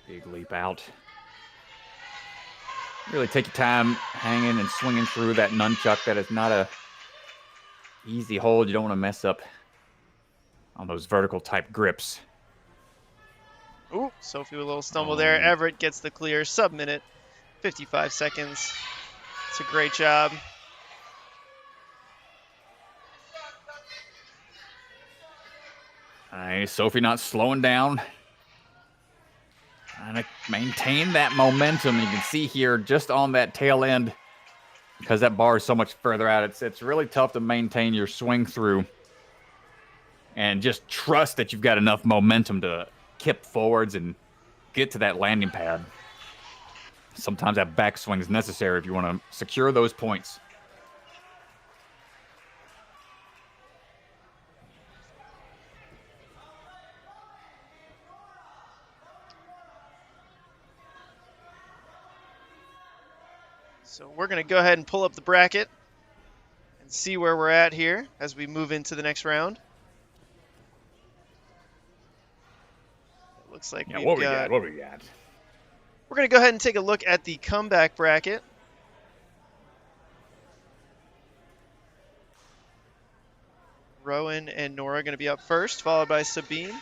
Big leap out. Really take your time hanging and swinging through that nunchuck. That is not a easy hold. You don't want to mess up on those vertical type grips. Ooh, Sophie with a little stumble there. Everett gets the clear. Sub-minute. 55 seconds. It's a great job. Nice. Sophie not slowing down. Trying to maintain that momentum. You can see here just on that tail end, because that bar is so much further out, it's really tough to maintain your swing through and just trust that you've got enough momentum to kip forwards and get to that landing pad. Sometimes that backswing is necessary if you want to secure those points. So we're going to go ahead and pull up the bracket and see where we're at here as we move into the next round. It looks like What we got? We're going to go ahead and take a look at the comeback bracket. Rowan and Nora going to be up first, followed by Sabine.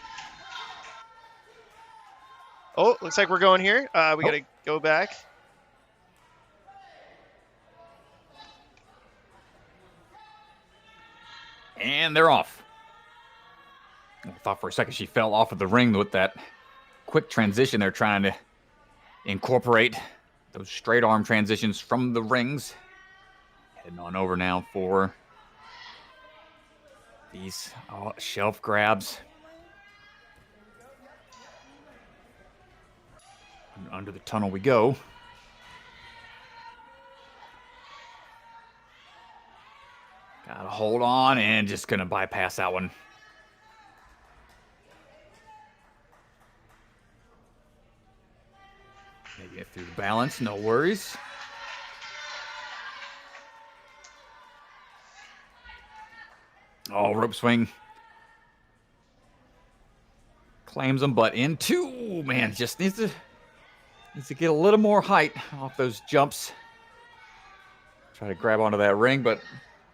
Oh, looks like we're going here. We got to go back. And they're off. I thought for a second she fell off of the ring with that quick transition they're trying to incorporate. Those straight arm transitions from the rings. Heading on over now for these shelf grabs. And under the tunnel we go. Gotta hold on and just gonna bypass that one. Get through the balance, no worries. Oh, rope swing. Claims them, but into, man, just needs to get a little more height off those jumps. Try to grab onto that ring, but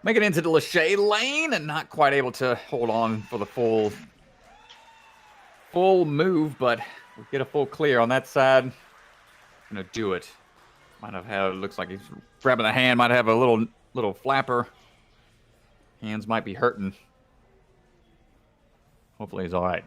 make it into the Lachey lane and not quite able to hold on for the full move, but we get a full clear on that side. Gonna do it. Might have had, looks like he's grabbing the hand, might have a little flapper. Hands might be hurting. Hopefully he's all right.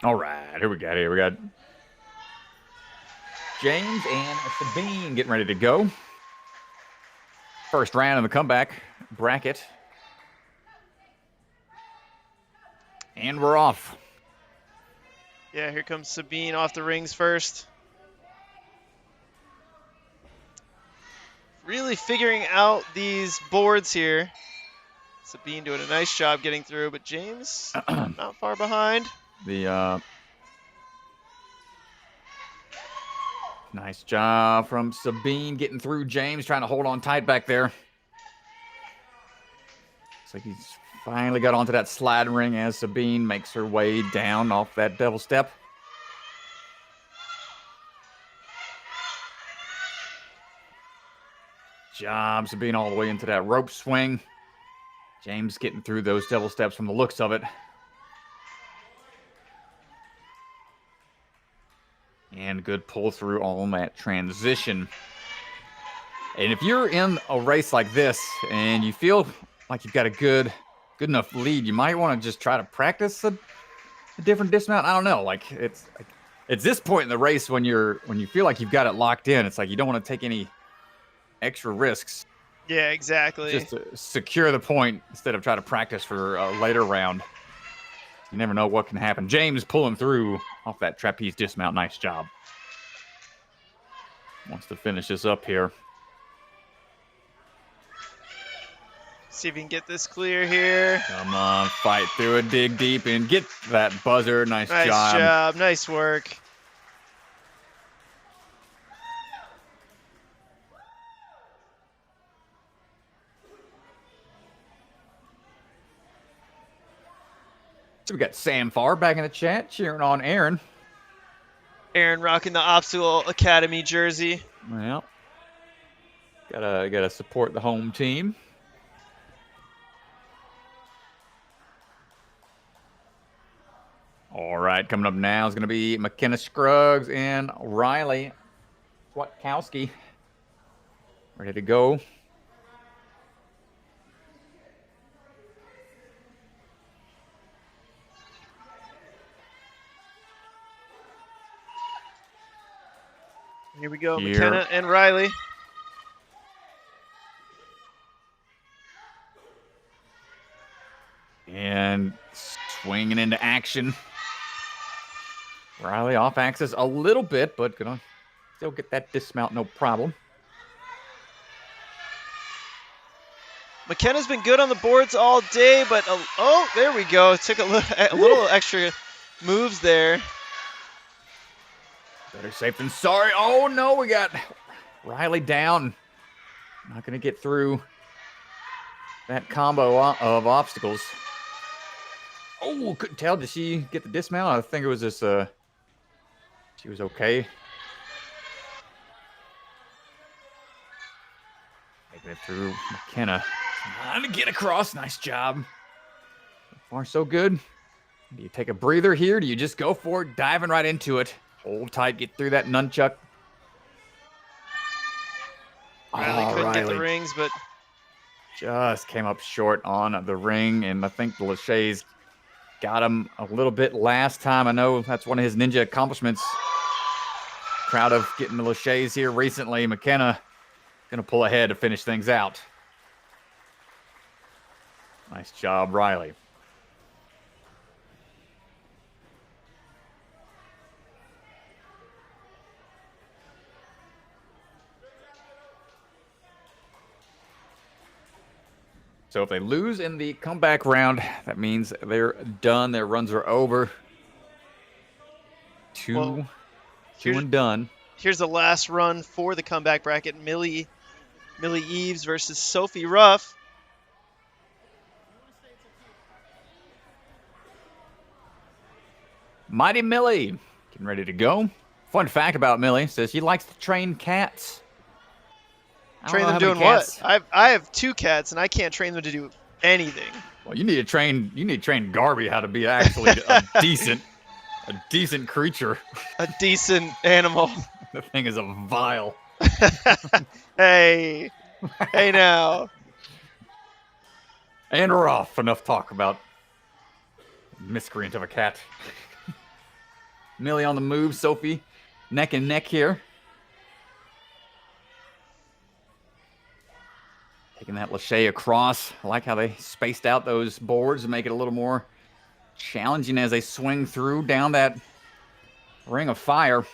All right, here we got James and Sabine getting ready to go. First round in the comeback bracket. And we're off. Yeah, here comes Sabine off the rings first. Really figuring out these boards here. Sabine doing a nice job getting through, but James not far behind. The nice job from Sabine getting through James, trying to hold on tight back there. Looks like he's finally got onto that slide ring as Sabine makes her way down off that devil step. Job, Sabine all the way into that rope swing. James getting through those devil steps from the looks of it. And good pull through on that transition. And if you're in a race like this and you feel like you've got a good enough lead, you might want to just try to practice a different dismount. I don't know. Like it's this point in the race when you feel like you've got it locked in. It's like you don't want to take any extra risks. Yeah, exactly. Just to secure the point instead of try to practice for a later round. You never know what can happen. James pulling through off that trapeze dismount. Nice job. Wants to finish this up here. See if we can get this clear here. Come on, fight through it, dig deep, and get that buzzer. Nice job. Nice job. Nice work. So we got Sam Farr back in the chat cheering on Aaron. Aaron rocking the Obstacle Academy jersey. Well, gotta support the home team. All right, coming up now is going to be McKenna Scruggs and Riley Swatkowski. Ready to go. Here we go, McKenna and Riley. And swinging into action. Riley off axis a little bit, but gonna still get that dismount, no problem. McKenna's been good on the boards all day, but oh, there we go. Took a little extra moves there. Better safe than sorry. Oh, no, we got Riley down. Not going to get through that combo of obstacles. Oh, couldn't tell. Did she get the dismount? I think it was just, she was okay. Making it through. McKenna trying to get across. Nice job. So far, so good. Do you take a breather here? Do you just go for it? Diving right into it. Hold tight. Get through that nunchuck. Riley couldn't get the rings, but just came up short on the ring, and I think the Lachey's got him a little bit last time. I know that's one of his ninja accomplishments. Proud of getting the Lachey's here recently. McKenna gonna pull ahead to finish things out. Nice job, Riley. So if they lose in the comeback round, that means they're done. Their runs are over. Two and done. Here's the last run for the comeback bracket. Millie Eves versus Sophie Ruff. Mighty Millie getting ready to go. Fun fact about Millie, says she likes to train cats. Train them doing what? I have 2 cats, and I can't train them to do anything. Well, you need to train Garby how to be actually a decent creature. A decent animal. The thing is a vile. Hey now. And rough. Enough talk about miscreant of a cat. Millie on the move. Sophie neck and neck here. Taking that Lachey across. I like how they spaced out those boards to make it a little more challenging as they swing through down that ring of fire.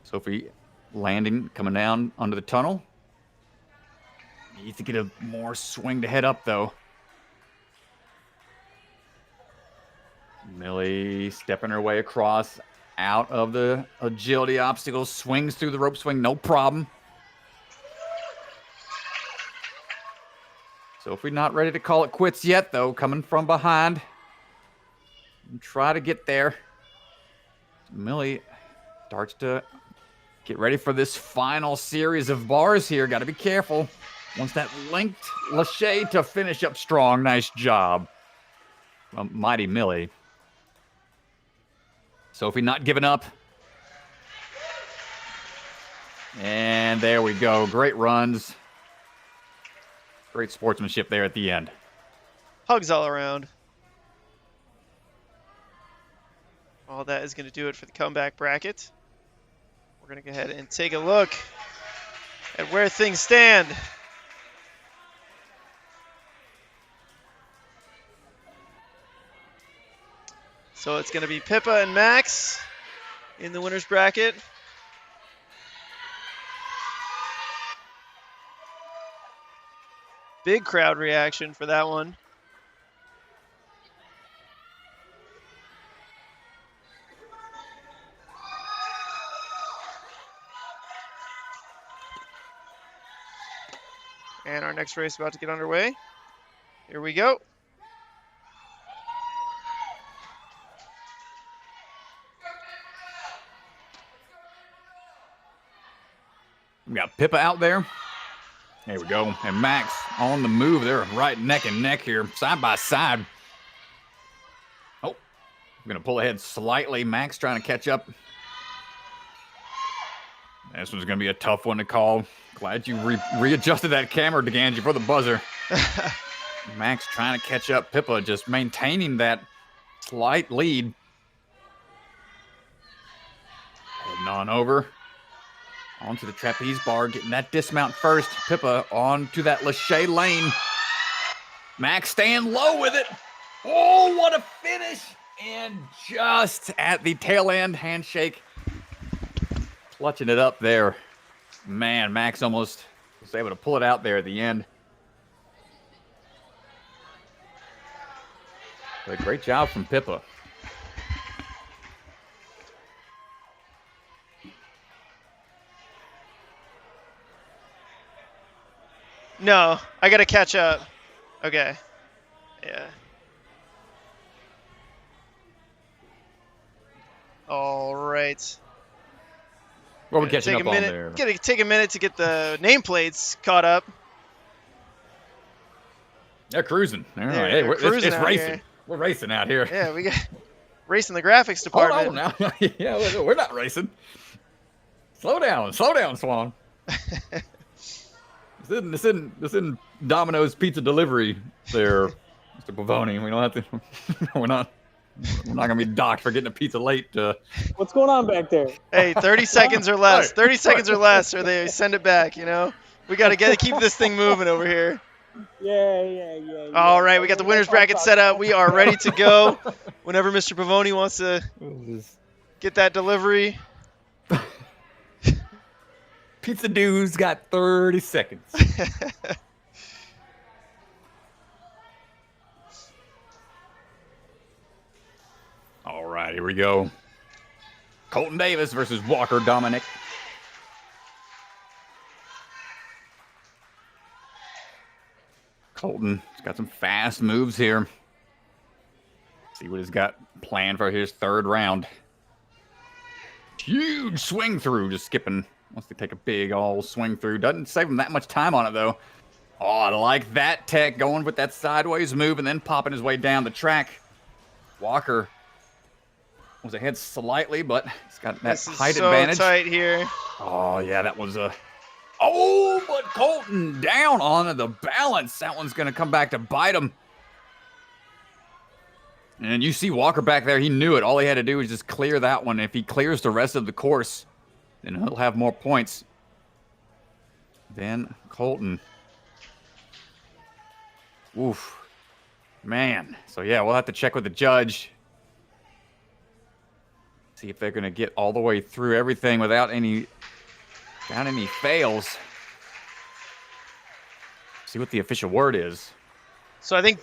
Sophie landing, coming down under the tunnel. Needs to get a more swing to head up, though. Millie stepping her way across, out of the agility obstacle, swings through the rope swing, no problem. Sophie not ready to call it quits yet, though, coming from behind. Try to get there. Millie starts to get ready for this final series of bars here. Got to be careful. Wants that linked Lachey to finish up strong. Nice job. Mighty Millie. Sophie not giving up. And there we go. Great runs. Great sportsmanship there at the end. Hugs all around. All that is going to do it for the comeback bracket. We're going to go ahead and take a look at where things stand. So it's going to be Pippa and Max in the winner's bracket. Big crowd reaction for that one. And our next race about to get underway. Here we go. We got Pippa out there. There we go. And Max on the move. They're right neck and neck here, side by side. Oh, I'm going to pull ahead slightly. Max trying to catch up. This one's going to be a tough one to call. Glad you readjusted that camera, DeGangi, for the buzzer. Max trying to catch up. Pippa just maintaining that slight lead. Heading on over. Onto the trapeze bar, getting that dismount first. Pippa onto that Lachey lane. Max staying low with it. Oh, what a finish. And just at the tail end, handshake. Clutching it up there. Man, Max almost was able to pull it out there at the end. But great job from Pippa. No, I gotta catch up. Okay. Yeah. All right. What are we catching up on there? Gonna take a minute to get the nameplates caught up. They're cruising. All right. They're Hey, cruising it's out racing. here. We're racing out here. Yeah, we got racing the graphics Hold department. on now. Yeah, we're not racing. Slow down, Swan. This isn't Domino's pizza delivery there, Mr. Pavoni. We don't have to. We're not gonna be docked for getting a pizza late. What's going on back there? Hey, 30 seconds or less. Right, 30 seconds or less, or they send it back. We gotta keep this thing moving over here. Yeah. All right, we got the winners bracket set up. We are ready to go. Whenever Mr. Pavoni wants to get that delivery. Pizza Dude's got 30 seconds. All right, here we go. Colton Davis versus Walker Dominic. Colton's got some fast moves here. See what he's got planned for his third round. Huge swing through, just skipping. Wants to take a big all swing through. Doesn't save him that much time on it, though. Oh, I like that tech, going with that sideways move and then popping his way down the track. Walker was ahead slightly, but he's got that height advantage. So tight here. Oh, yeah, that was a... Oh, but Colton down onto the balance. That one's going to come back to bite him. And you see Walker back there. He knew it. All he had to do was just clear that one. If he clears the rest of the course, then he'll have more points than Colton. Oof. Man. So, yeah, we'll have to check with the judge. See if they're going to get all the way through everything without any fails. See what the official word is. So I think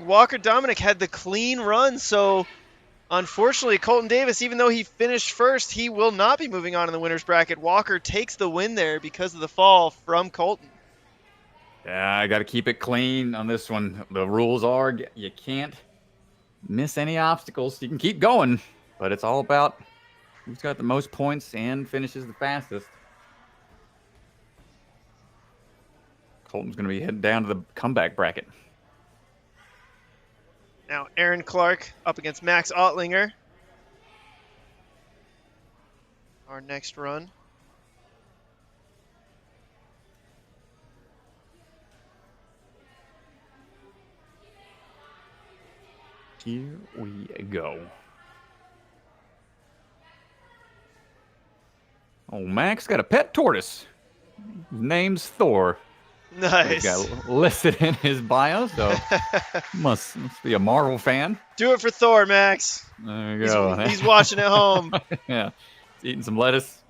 Walker Dominic had the clean run. So unfortunately, Colton Davis, even though he finished first, he will not be moving on in the winner's bracket. Walker takes the win there because of the fall from Colton. Yeah, I got to keep it clean on this one. The rules are you can't miss any obstacles. You can keep going, but it's all about who's got the most points and finishes the fastest. Colton's going to be heading down to the comeback bracket. Now Aaron Clark up against Max Ottlinger. Our next run. Here we go. Oh, Max got a pet tortoise. His name's Thor. Nice. He's got listed in his bio, so must be a Marvel fan. Do it for Thor, Max. There you go. He's watching at home. Yeah, he's eating some lettuce.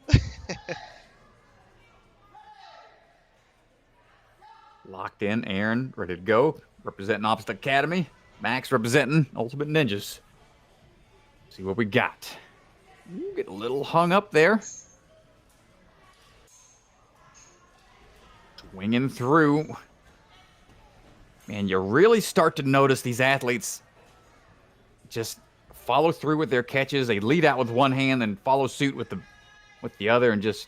Locked in, Aaron, ready to go. Representing Opposite Academy. Max representing Ultimate Ninjas. See what we got. You get a little hung up there. Swinging through. Man, you really start to notice these athletes just follow through with their catches. They lead out with one hand and follow suit with the other, and just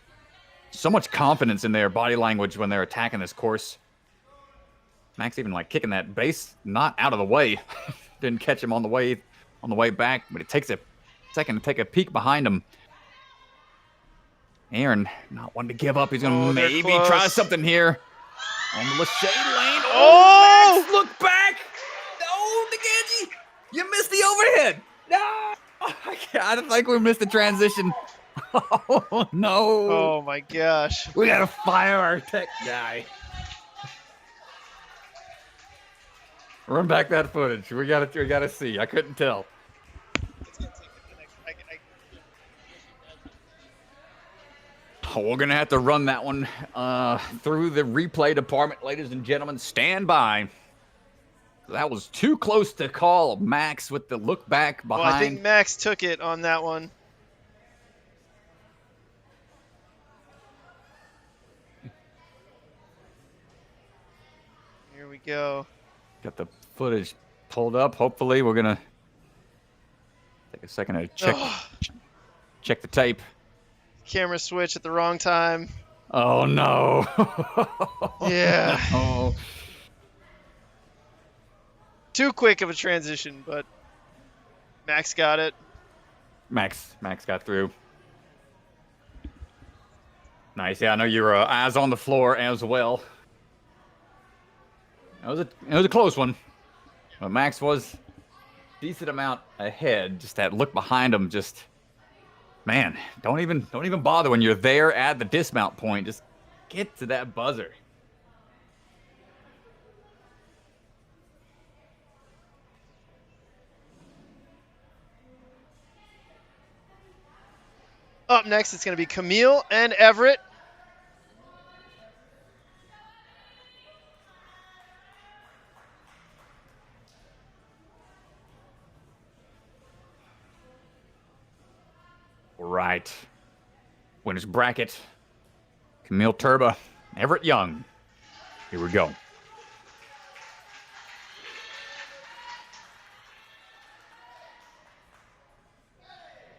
so much confidence in their body language when they're attacking this course. Max even like kicking that base not out of the way. Didn't catch him on the way back, but it takes a second to take a peek behind him. Aaron, not one to give up. He's going to maybe try something here on the Lachey lane. Oh! Max, look back. No, Nagaji, you missed the overhead. No. I think we missed the transition. Oh, no. Oh, my gosh. We got to fire our tech guy. Run back that footage. We got to see. I couldn't tell. Oh, we're going to have to run that one through the replay department, ladies and gentlemen. Stand by. That was too close to call. Max with the look back behind. Well, I think Max took it on that one. There we go. Got the footage pulled up. Hopefully, we're gonna take a second to check the tape. Camera switch at the wrong time. Oh no! Yeah. No. Too quick of a transition, but Max got it. Max got through. Nice. Yeah, I know your eyes on the floor as well. It was a close one, but Max was a decent amount ahead. Just that look behind him, just man, don't even bother when you're there at the dismount point. Just get to that buzzer. Up next, it's going to be Camille and Everett. Right. Winners bracket. Camille Turba, Everett Young. Here we go.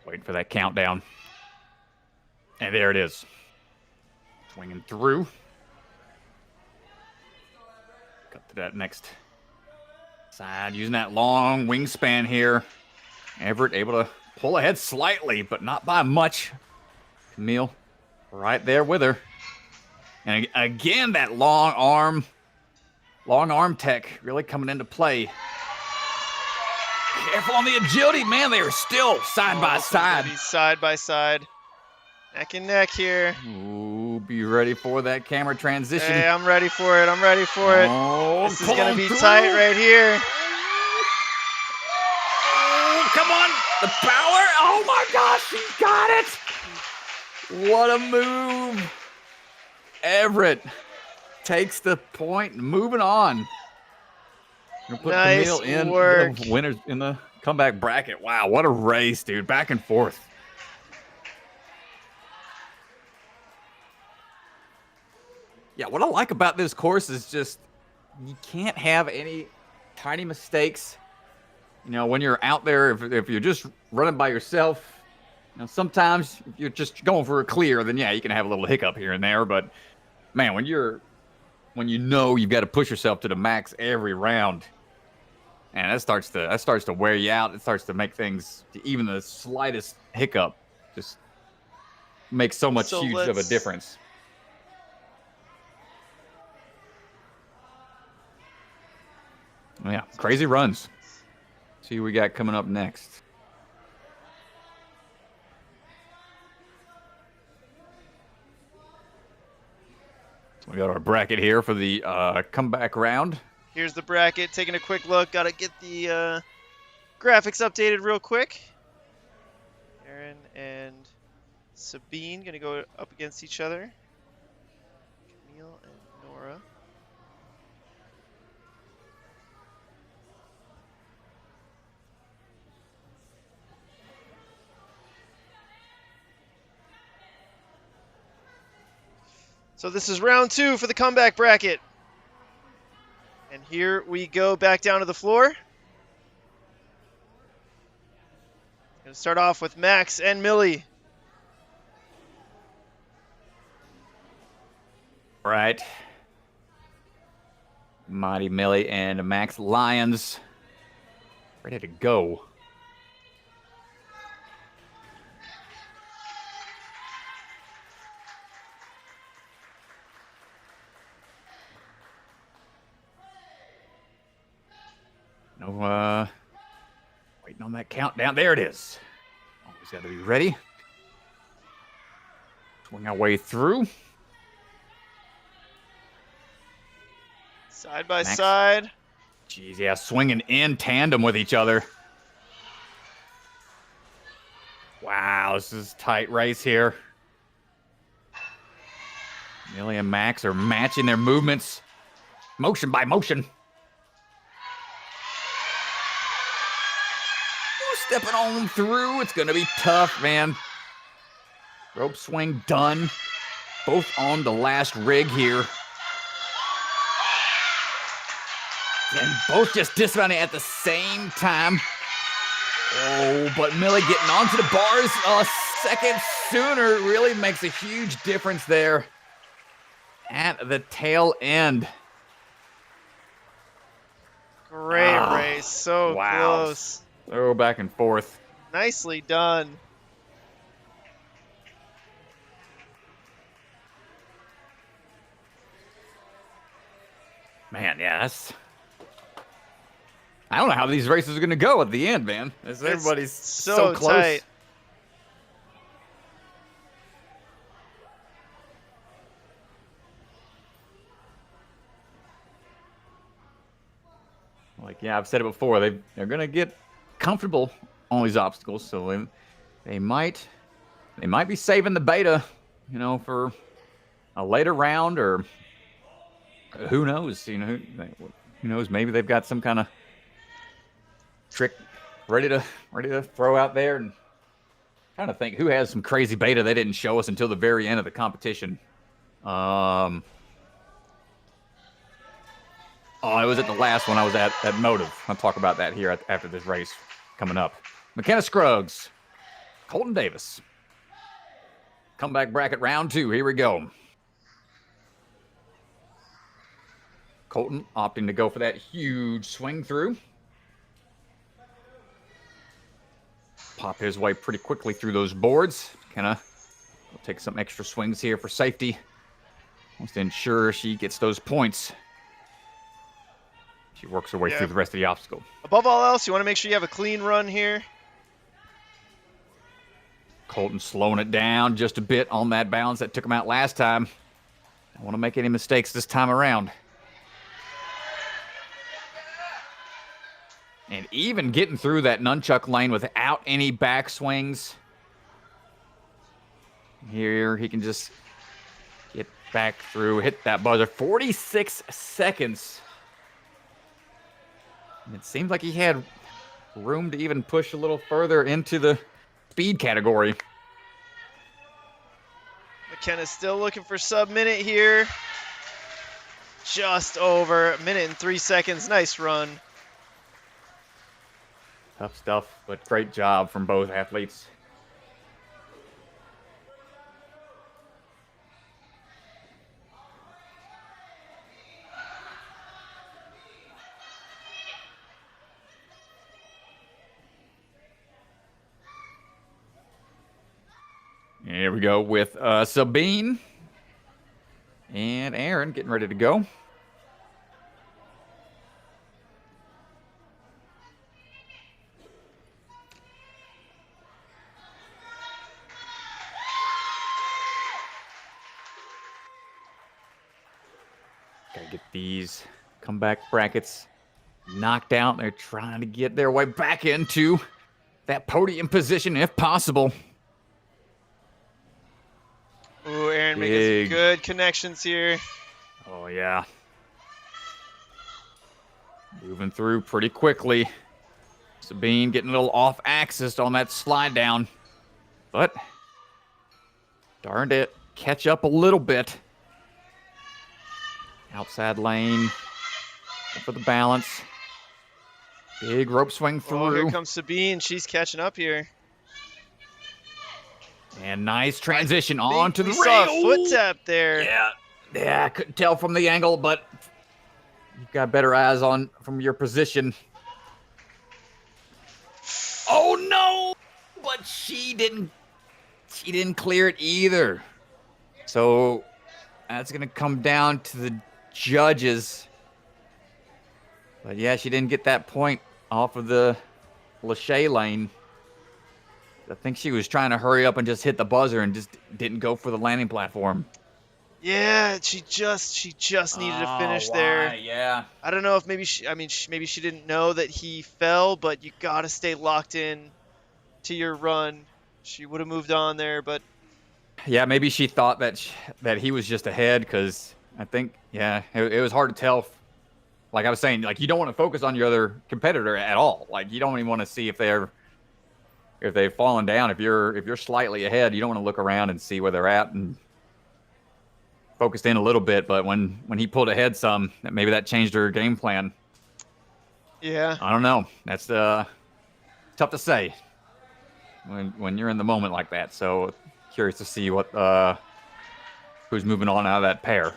Waiting for that countdown. And there it is. Swinging through. Cut to that next side. Using that long wingspan here. Everett able to pull ahead slightly, but not by much. Camille right there with her. And again, that long arm tech really coming into play. Careful on the agility, man. They are still side by side. Side by side. Neck and neck here. Ooh, be ready for that camera transition. Hey, I'm ready for it. I'm ready for it. Oh, this is going to be tight right here. Oh, come on. The power. Oh, my gosh. He got it. What a move. Everett takes the point. Moving on. We're putting Nice Camille in work. the winners in the comeback bracket. Wow, what a race, dude. Back and forth. Yeah, what I like about this course is just you can't have any tiny mistakes. You know, when you're out there, if you're just running by yourself, you know, sometimes if you're just going for a clear, then yeah, you can have a little hiccup here and there. But man, when you know you've got to push yourself to the max every round, and that starts to wear you out. It starts to make things, even the slightest hiccup, just makes so much huge of a difference. Yeah, crazy runs. See who we got coming up next. So we got our bracket here for the comeback round. Here's the bracket. Taking a quick look. Got to get the graphics updated real quick. Aaron and Sabine going to go up against each other. Camille and Nora. So this is round 2 for the comeback bracket. And here we go back down to the floor. Going to start off with Max and Millie. Right. Mighty Millie and Max Lyons ready to go. No, waiting on that countdown. There it is. Always got to be ready. Swing our way through. Side by Max. side. Jeez, yeah, swinging in tandem with each other. Wow, this is a tight race here. Millie and Max are matching their movements, motion by motion. Stepping on through. It's going to be tough, man. Rope swing done. Both on the last rig here. And both just dismounting at the same time. Oh, but Millie getting onto the bars a second sooner really makes a huge difference there at the tail end. Great race. So close. So back and forth. Nicely done. Man, yeah, I don't know how these races are going to go at the end, man. Everybody's so close. Tight. Like, yeah, I've said it before. They're going to get comfortable on these obstacles, so they might be saving the beta, you know, for a later round, or who knows? You know, who knows? Maybe they've got some kind of trick ready to throw out there. And trying to think who has some crazy beta they didn't show us until the very end of the competition. Oh, it was at the last one I was at Motive. I'll talk about that here after this race coming up. McKenna Scruggs, Colton Davis. Comeback bracket round 2. Here we go. Colton opting to go for that huge swing through. Pop his way pretty quickly through those boards. McKenna will take some extra swings here for safety. Wants to ensure she gets those points. She works her way through the rest of the obstacle. Above all else, you want to make sure you have a clean run here. Colton slowing it down just a bit on that balance that took him out last time. Don't want to make any mistakes this time around. And even getting through that nunchuck lane without any backswings. Here he can just get back through, hit that buzzer. 46 seconds. And it seems like he had room to even push a little further into the speed category. McKenna's still looking for sub-minute here. Just over a minute and 3 seconds. Nice run. Tough stuff, but great job from both athletes. Here we go with Sabine and Aaron getting ready to go. Gotta get these comeback brackets knocked out. They're trying to get their way back into that podium position if possible. Ooh, Aaron making some good connections here. Oh, yeah. Moving through pretty quickly. Sabine getting a little off axis on that slide down. But darned it, catch up a little bit. Outside lane for the balance. Big rope swing through. Oh, here comes Sabine. She's catching up here. And nice transition onto the rail. Saw a foot tap there. Yeah, I couldn't tell from the angle, but you've got better eyes on from your position. Oh no! But she didn't clear it either. So that's gonna come down to the judges. But yeah, she didn't get that point off of the Lachey lane. I think she was trying to hurry up and just hit the buzzer and just didn't go for the landing platform. Yeah, she just needed to finish there. Yeah. I don't know if maybe she didn't know that he fell, but you got to stay locked in to your run. She would have moved on there, but yeah, maybe she thought that he was just ahead, because I think it was hard to tell. Like I was saying, like you don't want to focus on your other competitor at all. Like you don't even want to see if they've fallen down. If you're slightly ahead, you don't want to look around and see where they're at and focused in a little bit. But when he pulled ahead some, maybe that changed her game plan. Yeah. I don't know. That's tough to say when you're in the moment like that. So curious to see what who's moving on out of that pair.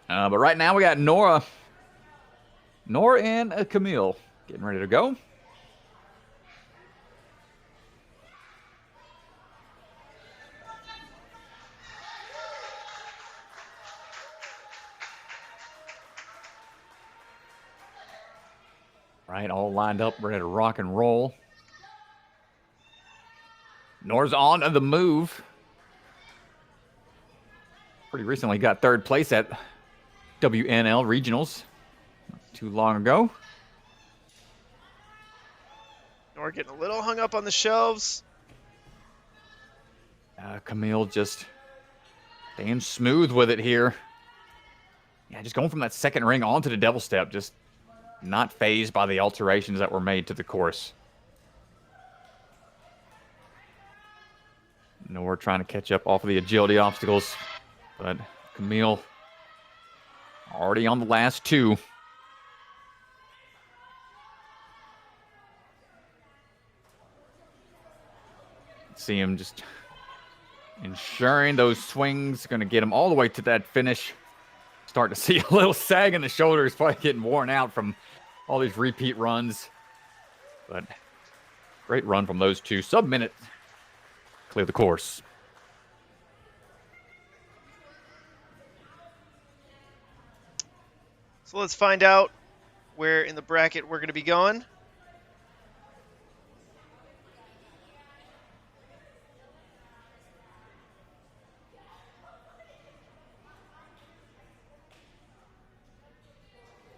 But right now we got Nora and Camille getting ready to go. Right, all lined up, ready to rock and roll. Nora's on the move. Pretty recently got third place at WNL Regionals not too long ago. Nora getting a little hung up on the shelves. Camille just staying smooth with it here. Yeah, just going from that second ring onto the double step, just not phased by the alterations that were made to the course. Nora trying to catch up off of the agility obstacles, but Camille already on the last two. See him just ensuring those swings going to get him all the way to that finish. Starting to see a little sag in the shoulders, probably getting worn out from all these repeat runs. But great run from those two. Sub-minute. Clear the course. So let's find out where in the bracket we're going to be going.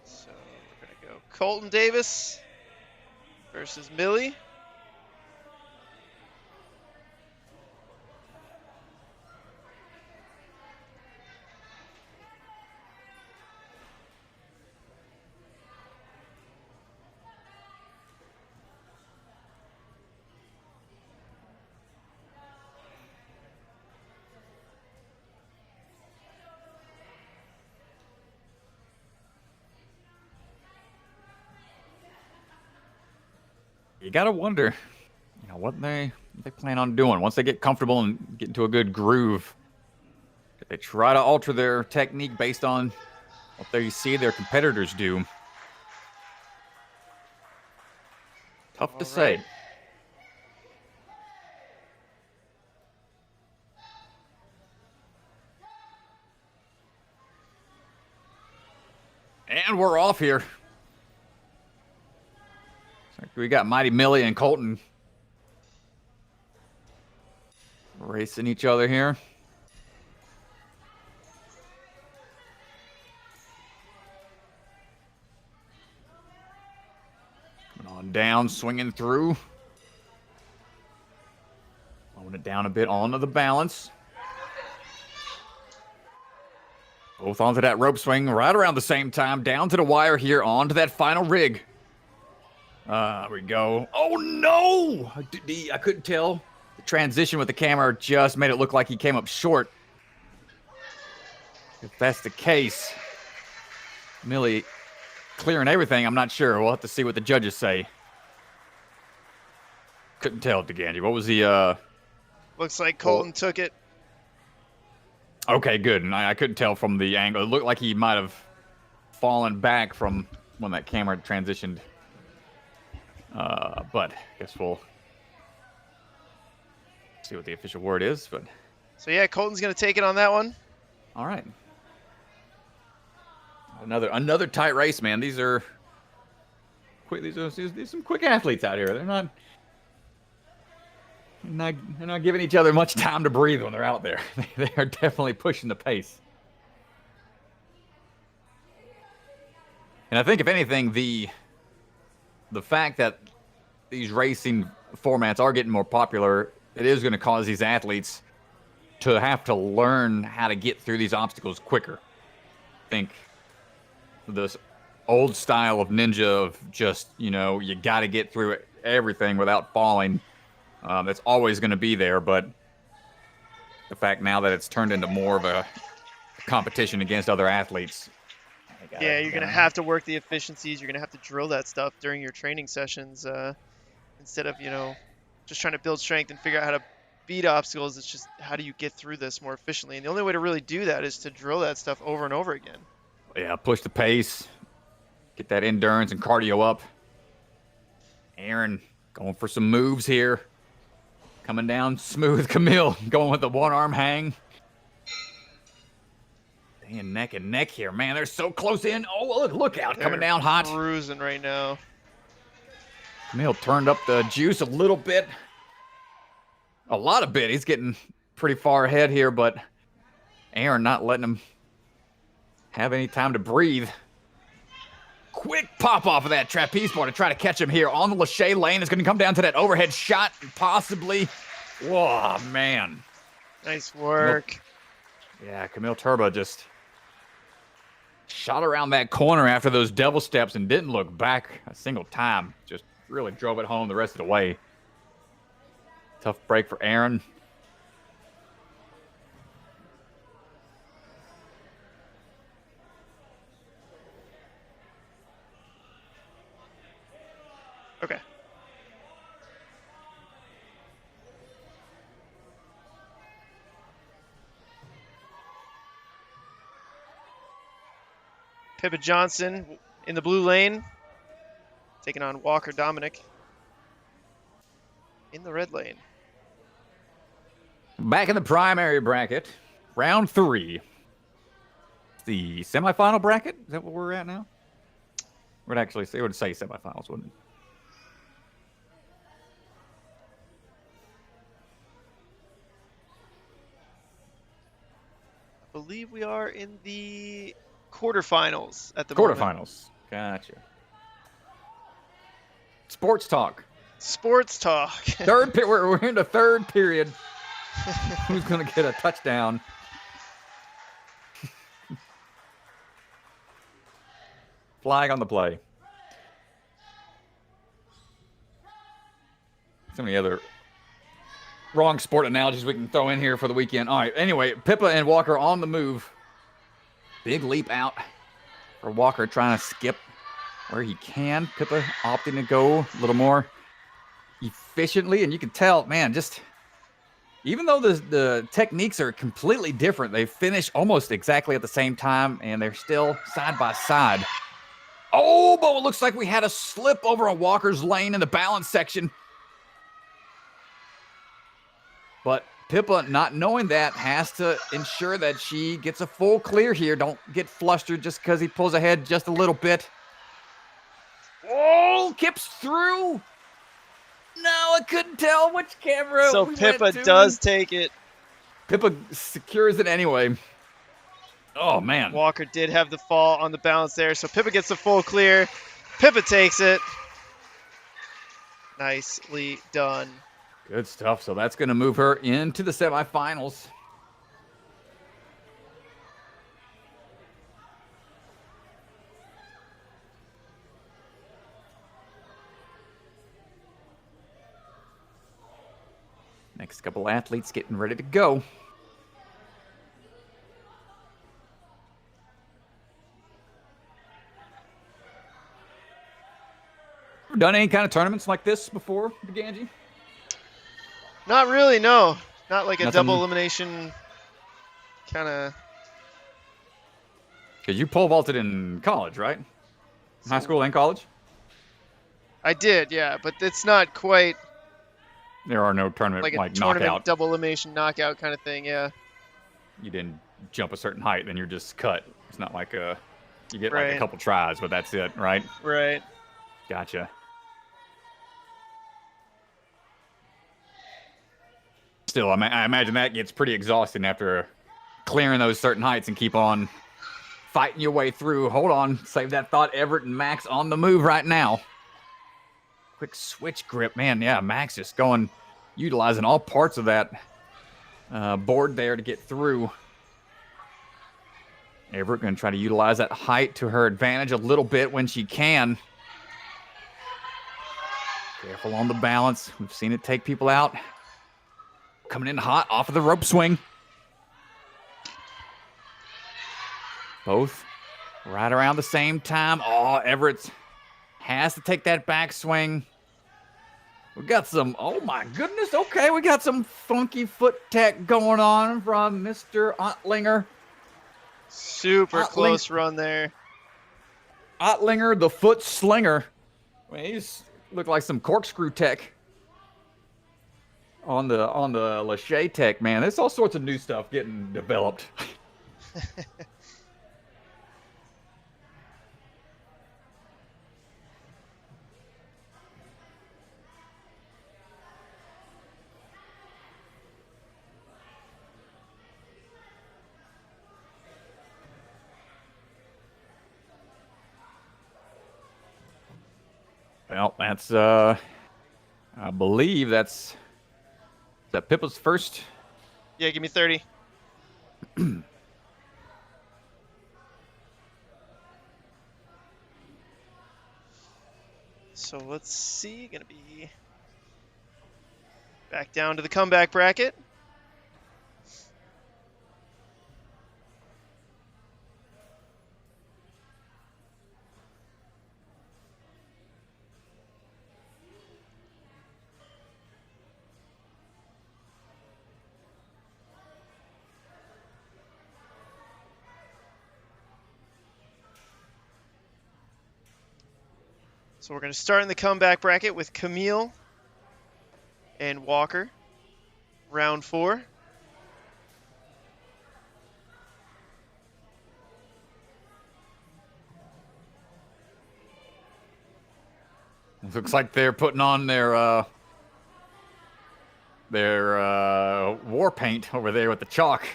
So we're going to go Colton Davis versus Millie. You gotta wonder, what they plan on doing once they get comfortable and get into a good groove. If they try to alter their technique based on what they see their competitors do. Tough to say. And we're off here. We got Mighty Millie and Colton racing each other here. Coming on down, swinging through. Slowing it down a bit onto the balance. Both onto that rope swing right around the same time. Down to the wire here, onto that final rig. There we go. Oh, no! I couldn't tell. The transition with the camera just made it look like he came up short. If that's the case, Millie clearing everything, I'm not sure. We'll have to see what the judges say. Couldn't tell, DeGandy. What was the... Looks like Colton took it. Okay, good. And I couldn't tell from the angle. It looked like he might have fallen back from when that camera transitioned. But I guess we'll see what the official word is. But so yeah, Colton's gonna take it on that one. All right. Another tight race, man. These are quick. These are some quick athletes out here. They're not giving each other much time to breathe when they're out there. They are definitely pushing the pace. And I think if anything, the fact that these racing formats are getting more popular, it is going to cause these athletes to have to learn how to get through these obstacles quicker. I think this old style of ninja of just, you got to get through everything without falling, that's always going to be there. But the fact now that it's turned into more of a competition against other athletes. Yeah, you're going to have to work the efficiencies. You're going to have to drill that stuff during your training sessions instead of, just trying to build strength and figure out how to beat obstacles. It's just how do you get through this more efficiently? And the only way to really do that is to drill that stuff over and over again. Yeah, push the pace, get that endurance and cardio up. Aaron going for some moves here. Coming down smooth. Camille going with the one-arm hang. Staying neck and neck here. Man, they're so close in. Oh, look out. They're coming down hot. Cruising right now. Camille turned up the juice a little bit. A lot of bit. He's getting pretty far ahead here, but Aaron not letting him have any time to breathe. Quick pop off of that trapeze bar to try to catch him here on the Lachey lane. It's going to come down to that overhead shot, possibly. Whoa, man. Nice work. Yeah, Camille Turbo just shot around that corner after those devil steps and didn't look back a single time. Just really drove it home the rest of the way. Tough break for Aaron. Okay. Pippa Johnson in the blue lane, taking on Walker Dominic in the red lane. Back in the primary bracket, round 3. The semifinal bracket? Is that what we're at now? It would say semifinals, wouldn't it? I believe we are in the quarterfinals at the moment. Quarterfinals. Gotcha. Sports talk. Sports talk. We're in the third period. Who's going to get a touchdown? Flag on the play. So many other wrong sport analogies we can throw in here for the weekend. All right, anyway, Pippa and Walker on the move. Big leap out for Walker, trying to skip where he can. Pippa opting to go a little more efficiently, and you can tell, man, just even though the techniques are completely different, they finish almost exactly at the same time, and they're still side by side. Oh, but it looks like we had a slip over on Walker's lane in the balance section. But Pippa, not knowing that, has to ensure that she gets a full clear here. Don't get flustered just because he pulls ahead just a little bit. Oh, Kips through. No, I couldn't tell which camera. So Pippa does take it. Pippa secures it anyway. Oh, man. Walker did have the fall on the balance there, so Pippa gets the full clear. Pippa takes it. Nicely done. Good stuff. So that's going to move her into the semifinals. Next couple athletes getting ready to go. Ever done any kind of tournaments like this before, Ganji? Not really, no. Not like a Nothing. double elimination kind of. Because you pole vaulted in college, right? High school and college? I did, yeah, but it's not quite There are no tournament like a like tournament knockout. double elimination knockout kind of thing, yeah. You didn't jump a certain height, then you're just cut. It's not like you get like Right. a couple tries, but that's it, right? Right. Gotcha. Still, I imagine that gets pretty exhausting after clearing those certain heights and keep on fighting your way through. Hold on. Save that thought. Everett and Max on the move right now. Quick switch grip. Man, yeah, Max just utilizing all parts of that board there to get through. Everett going to try to utilize that height to her advantage a little bit when she can. Careful on the balance. We've seen it take people out. Coming in hot off of the rope swing. Both right around the same time. Oh, Everett has to take that backswing. We got some, oh my goodness, okay, we got some funky foot tech going on from Mr. Ottlinger. Super close run there. Ottlinger, the foot slinger. I mean, he's looked like some corkscrew tech on the Lachey tech, man. There's all sorts of new stuff getting developed. Well, that's I believe that's Pippa's first. Yeah, give me 30. So let's see, gonna be back down to the comeback bracket. So we're going to start in the comeback bracket with Camille and Walker. Round 4. Looks like they're putting on their war paint over there with the chalk.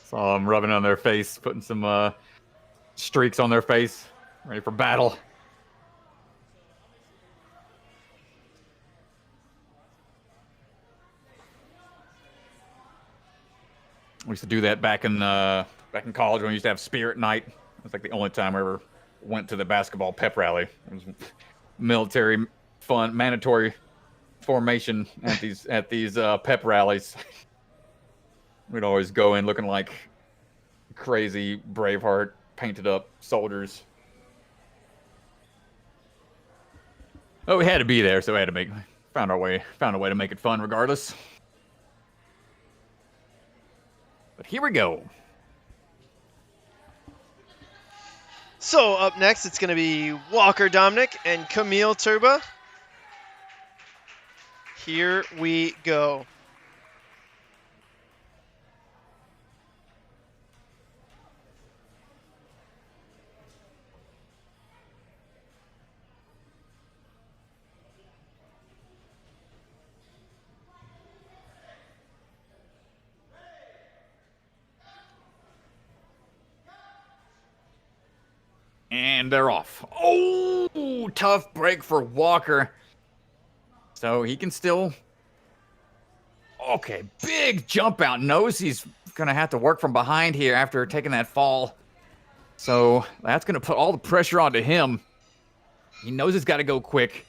Saw them rubbing on their face, putting some streaks on their face, ready for battle. We used to do that back in college when we used to have spirit night. It was like the only time I ever went to the basketball pep rally. It was military fun, mandatory formation at these pep rallies. We'd always go in looking like crazy Braveheart painted up soldiers. Oh, we had to be there, so we had to found a way to make it fun regardless. But here we go. So up next, it's going to be Walker Dominic and Camille Turba. Here we go. And they're off. Oh, tough break for Walker. So he can still... Okay, big jump out. Knows he's going to have to work from behind here after taking that fall. So that's going to put all the pressure onto him. He knows he's got to go quick.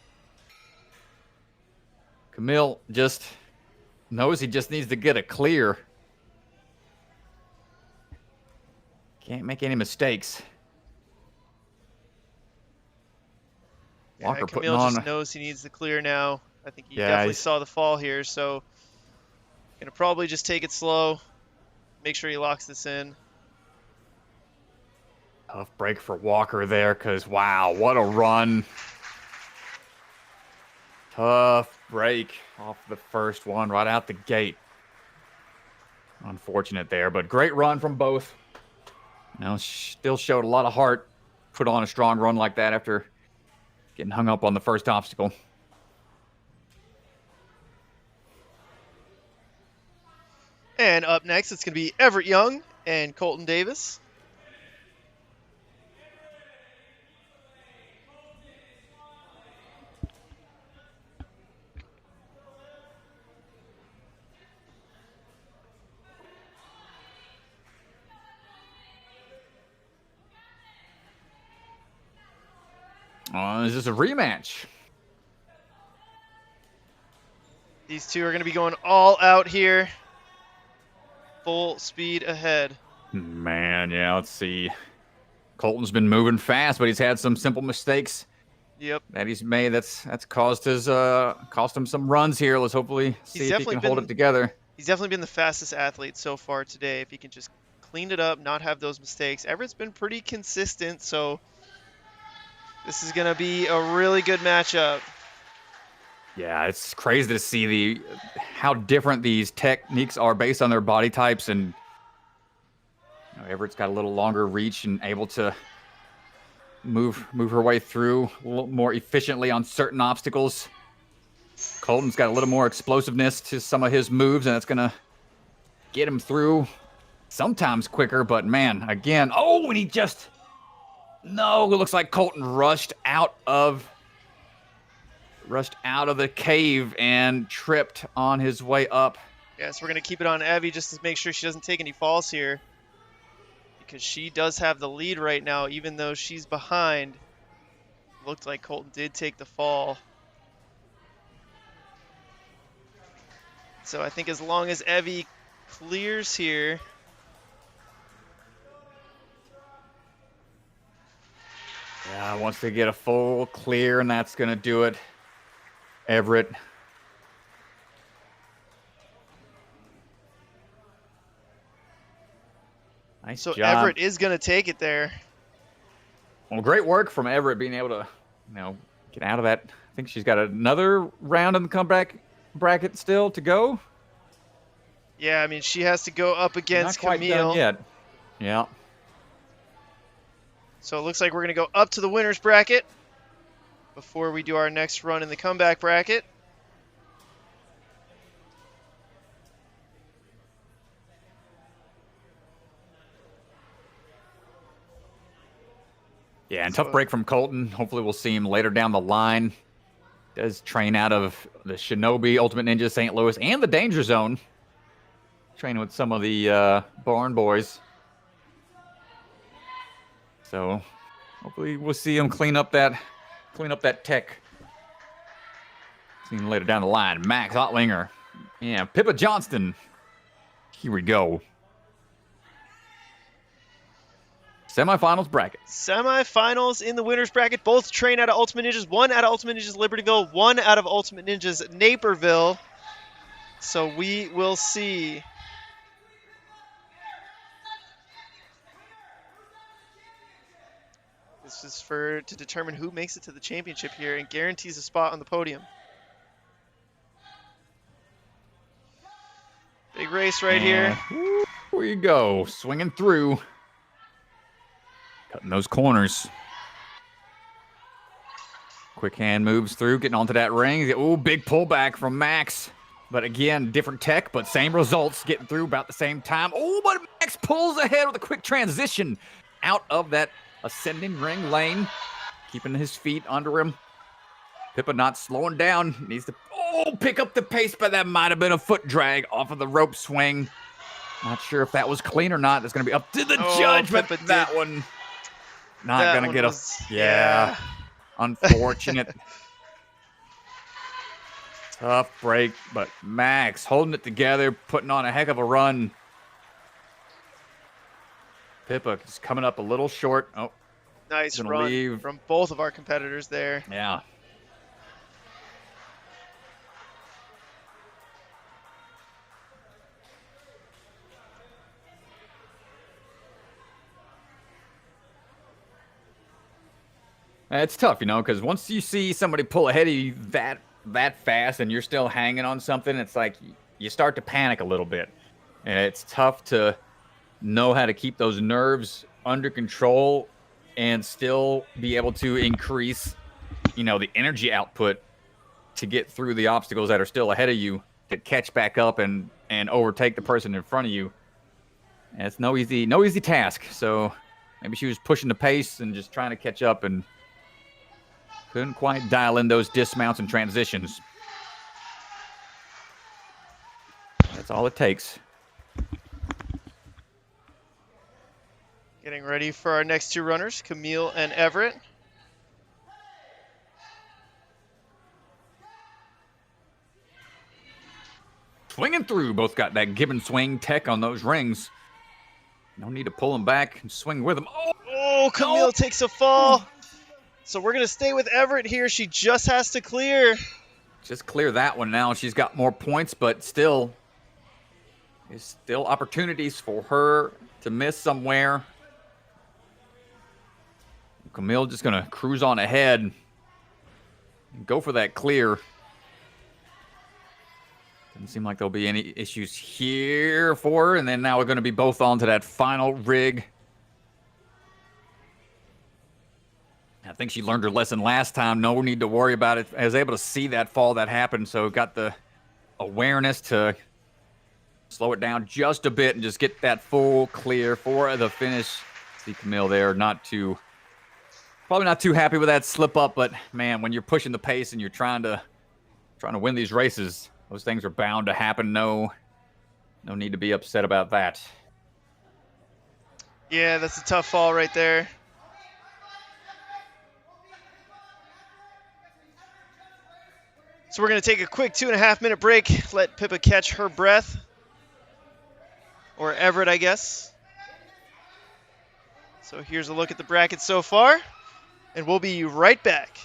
Camille just knows he just needs to get a clear. Can't make any mistakes. Walker Camille putting on... just knows he needs the clear now. I think he definitely saw the fall here, so gonna probably just take it slow, make sure he locks this in. Tough break for Walker there, because wow, what a run. Tough break off the first one right out the gate. Unfortunate there, but great run from both. You know, still showed a lot of heart. Put on a strong run like that after getting hung up on the first obstacle. And up next, it's going to be Everett Young and Colton Davis. This is a rematch. These two are going to be going all out here. Full speed ahead. Man, yeah, let's see. Colton's been moving fast, but he's had some simple mistakes Yep. that he's made. That's cost him some runs here. Let's hopefully see if he can hold it together. He's definitely been the fastest athlete so far today. If he can just clean it up, not have those mistakes. Everett's been pretty consistent, so this is going to be a really good matchup. Yeah, it's crazy to see how different these techniques are based on their body types, and Everett's got a little longer reach and able to move her way through a little more efficiently on certain obstacles. Colton's got a little more explosiveness to some of his moves, and that's gonna get him through sometimes quicker. But man, again, and he just it looks like Colton rushed out of the cave and tripped on his way up. Yes, we're gonna keep it on Evie just to make sure she doesn't take any falls here, because she does have the lead right now, even though she's behind. Looked like Colton did take the fall. So I think as long as Evie clears here. Yeah, wants to get a full clear, and that's going to do it. Everett. Nice so job. Everett is going to take it there. Well, great work from Everett being able to, get out of that. I think she's got another round in the comeback bracket still to go. Yeah, I mean, she has to go up against Not quite Camille. done yet. Yeah. So it looks like we're going to go up to the winner's bracket before we do our next run in the comeback bracket. Yeah, and tough break from Colton. Hopefully we'll see him later down the line. Does train out of the Shinobi, Ultimate Ninja, St. Louis, and the Danger Zone. Training with some of the Barn Boys. So hopefully we'll see him clean up that tech. See him later down the line. Max Ottlinger. Yeah, Pippa Johnston. Here we go. Semifinals bracket. Semifinals in the winner's bracket. Both train out of Ultimate Ninjas. One out of Ultimate Ninjas Libertyville. One out of Ultimate Ninjas Naperville. So we will see. This is to determine who makes it to the championship here and guarantees a spot on the podium. Big race right here. Here we go. Swinging through. Cutting those corners. Quick hand moves through, getting onto that ring. Ooh, big pullback from Max. But again, different tech, but same results. Getting through about the same time. Oh, but Max pulls ahead with a quick transition out of that ascending ring lane. Keeping his feet under him. Pippa not slowing down. Needs to pick up the pace, but that might have been a foot drag off of the rope swing. Not sure if that was clean or not. That's going to be up to the judge, but that one... Not going to get yeah. Unfortunate. Tough break, but Max holding it together, putting on a heck of a run. Pippa is coming up a little short. Oh, nice run from both of our competitors there. Yeah. It's tough, because once you see somebody pull ahead of you that fast and you're still hanging on something, it's like you start to panic a little bit. And it's tough to know how to keep those nerves under control and still be able to increase, the energy output to get through the obstacles that are still ahead of you, to catch back up and overtake the person in front of you. And it's no easy task. So maybe she was pushing the pace and just trying to catch up and couldn't quite dial in those dismounts and transitions. That's all it takes. Getting ready for our next two runners, Camille and Everett. Swinging through. Both got that give and swing tech on those rings. No need to pull him back and swing with him. Oh, Camille takes a fall. So we're going to stay with Everett here. She just has to clear. Just clear that one now. She's got more points, but still, there's still opportunities for her to miss somewhere. Camille just going to cruise on ahead and go for that clear. Doesn't seem like there'll be any issues here for her. And then now we're going to be both on to that final rig. I think she learned her lesson last time. No need to worry about it. I was able to see that fall that happened, so got the awareness to slow it down just a bit and just get that full clear for the finish. See Camille there, probably not too happy with that slip up, but man, when you're pushing the pace and you're trying to win these races, those things are bound to happen. No need to be upset about that. Yeah, that's a tough fall right there. So we're going to take a quick 2.5-minute break, let Pippa catch her breath. Or Everett, I guess. So here's a look at the bracket so far, and we'll be right back.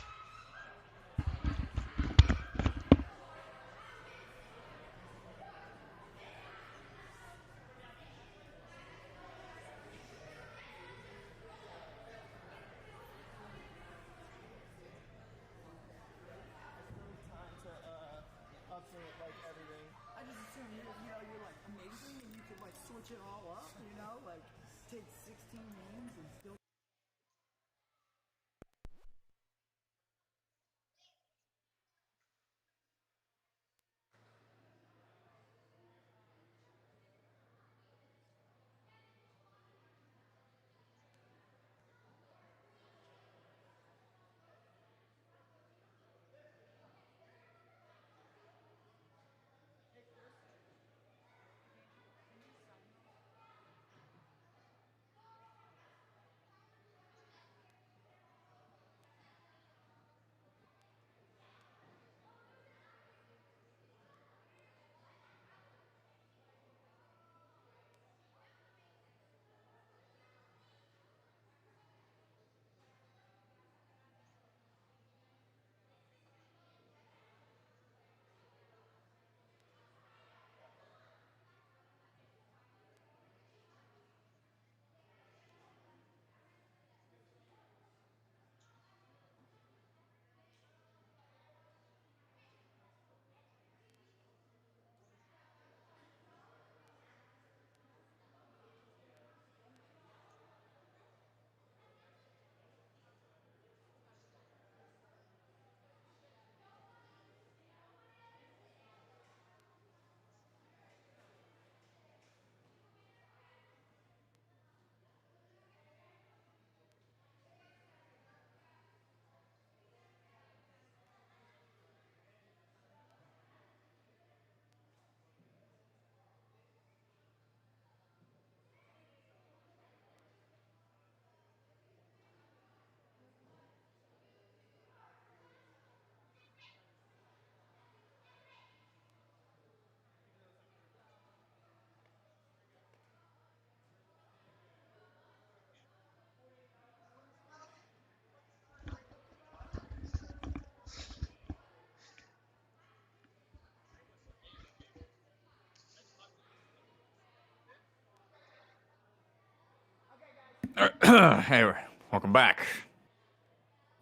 Hey, welcome back.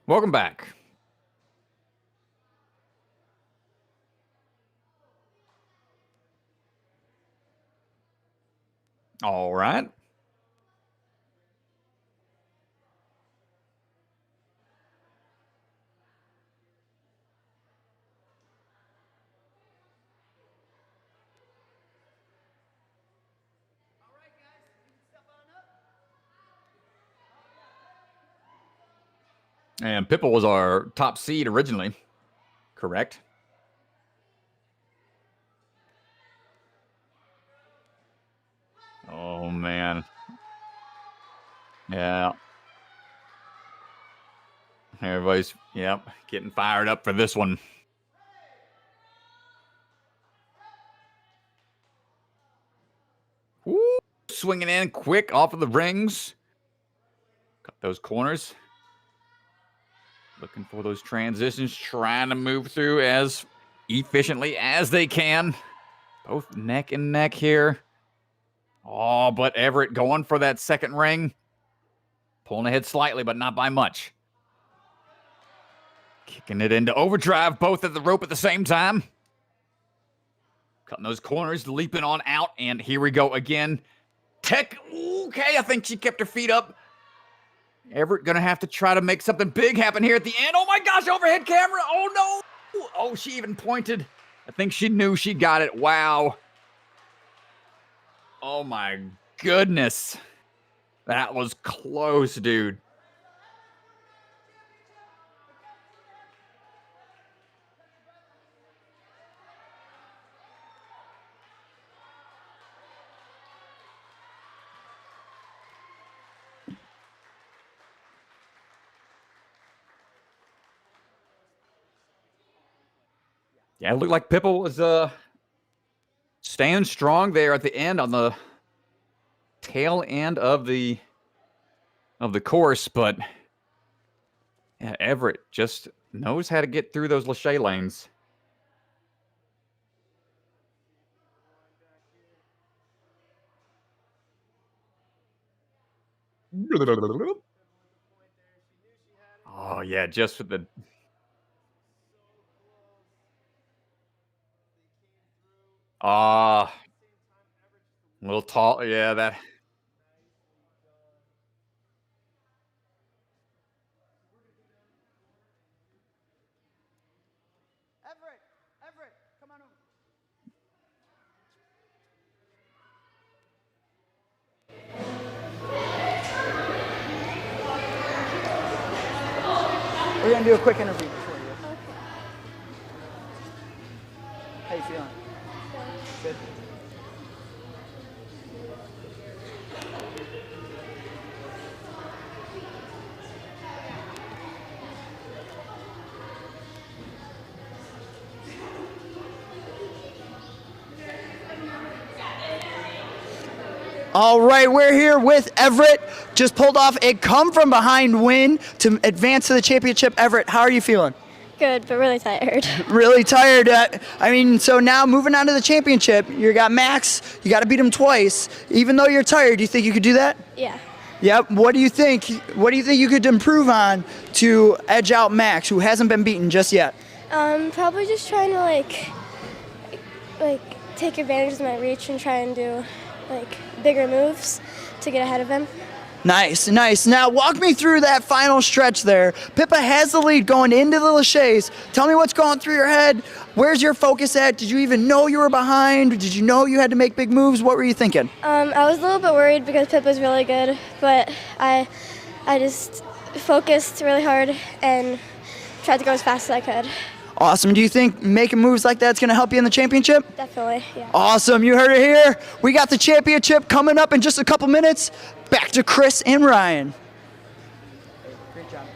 Welcome back. All right. And Pippa was our top seed originally, correct? Oh, man. Yeah. Everybody's, getting fired up for this one. Woo, swinging in quick off of the rings. Cut those corners. Looking for those transitions, trying to move through as efficiently as they can. Both neck and neck here. Oh, but Everett going for that second ring. Pulling ahead slightly, but not by much. Kicking it into overdrive, both at the rope at the same time. Cutting those corners, leaping on out, and here we go again. Tech, okay, I think she kept her feet up. Everett gonna have to try to make something big happen here at the end. Oh my gosh, overhead camera, oh no! Oh, she even pointed. I think she knew she got it, wow. Oh my goodness. That was close, dude. Yeah, it looked like Pippa was staying strong there at the end on the tail end of the course, but yeah, Everett just knows how to get through those Lachey lanes. Oh yeah, just with the a little tall. Yeah, that. Everett, come on over. We're gonna do a quick interview for you. Okay. How you feeling? Good. All right, we're here with Everett. Just pulled off a come-from-behind win to advance to the championship. Everett, how are you feeling? Good, but really tired. Really tired. So now moving on to the championship, you got Max. You got to beat him twice. Even though you're tired, do you think you could do that? Yeah. Yep. What do you think? What do you think you could improve on to edge out Max, who hasn't been beaten just yet? Probably just trying to like take advantage of my reach and try and do bigger moves to get ahead of him. Nice. Now walk me through that final stretch there. Pippa has the lead going into the Lachaise. Tell me what's going through your head. Where's your focus at? Did you even know you were behind? Did you know you had to make big moves? What were you thinking? I was a little bit worried because Pippa's really good, but I just focused really hard and tried to go as fast as I could. Awesome. Do you think making moves like that's going to help you in the championship? Definitely, yeah. Awesome. You heard it here. We got the championship coming up in just a couple minutes. Back to Chris and Ryan. Great job.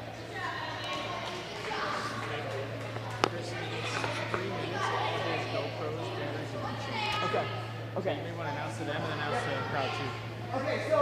Okay. You may want to announce to them and announce to the crowd too. Okay, so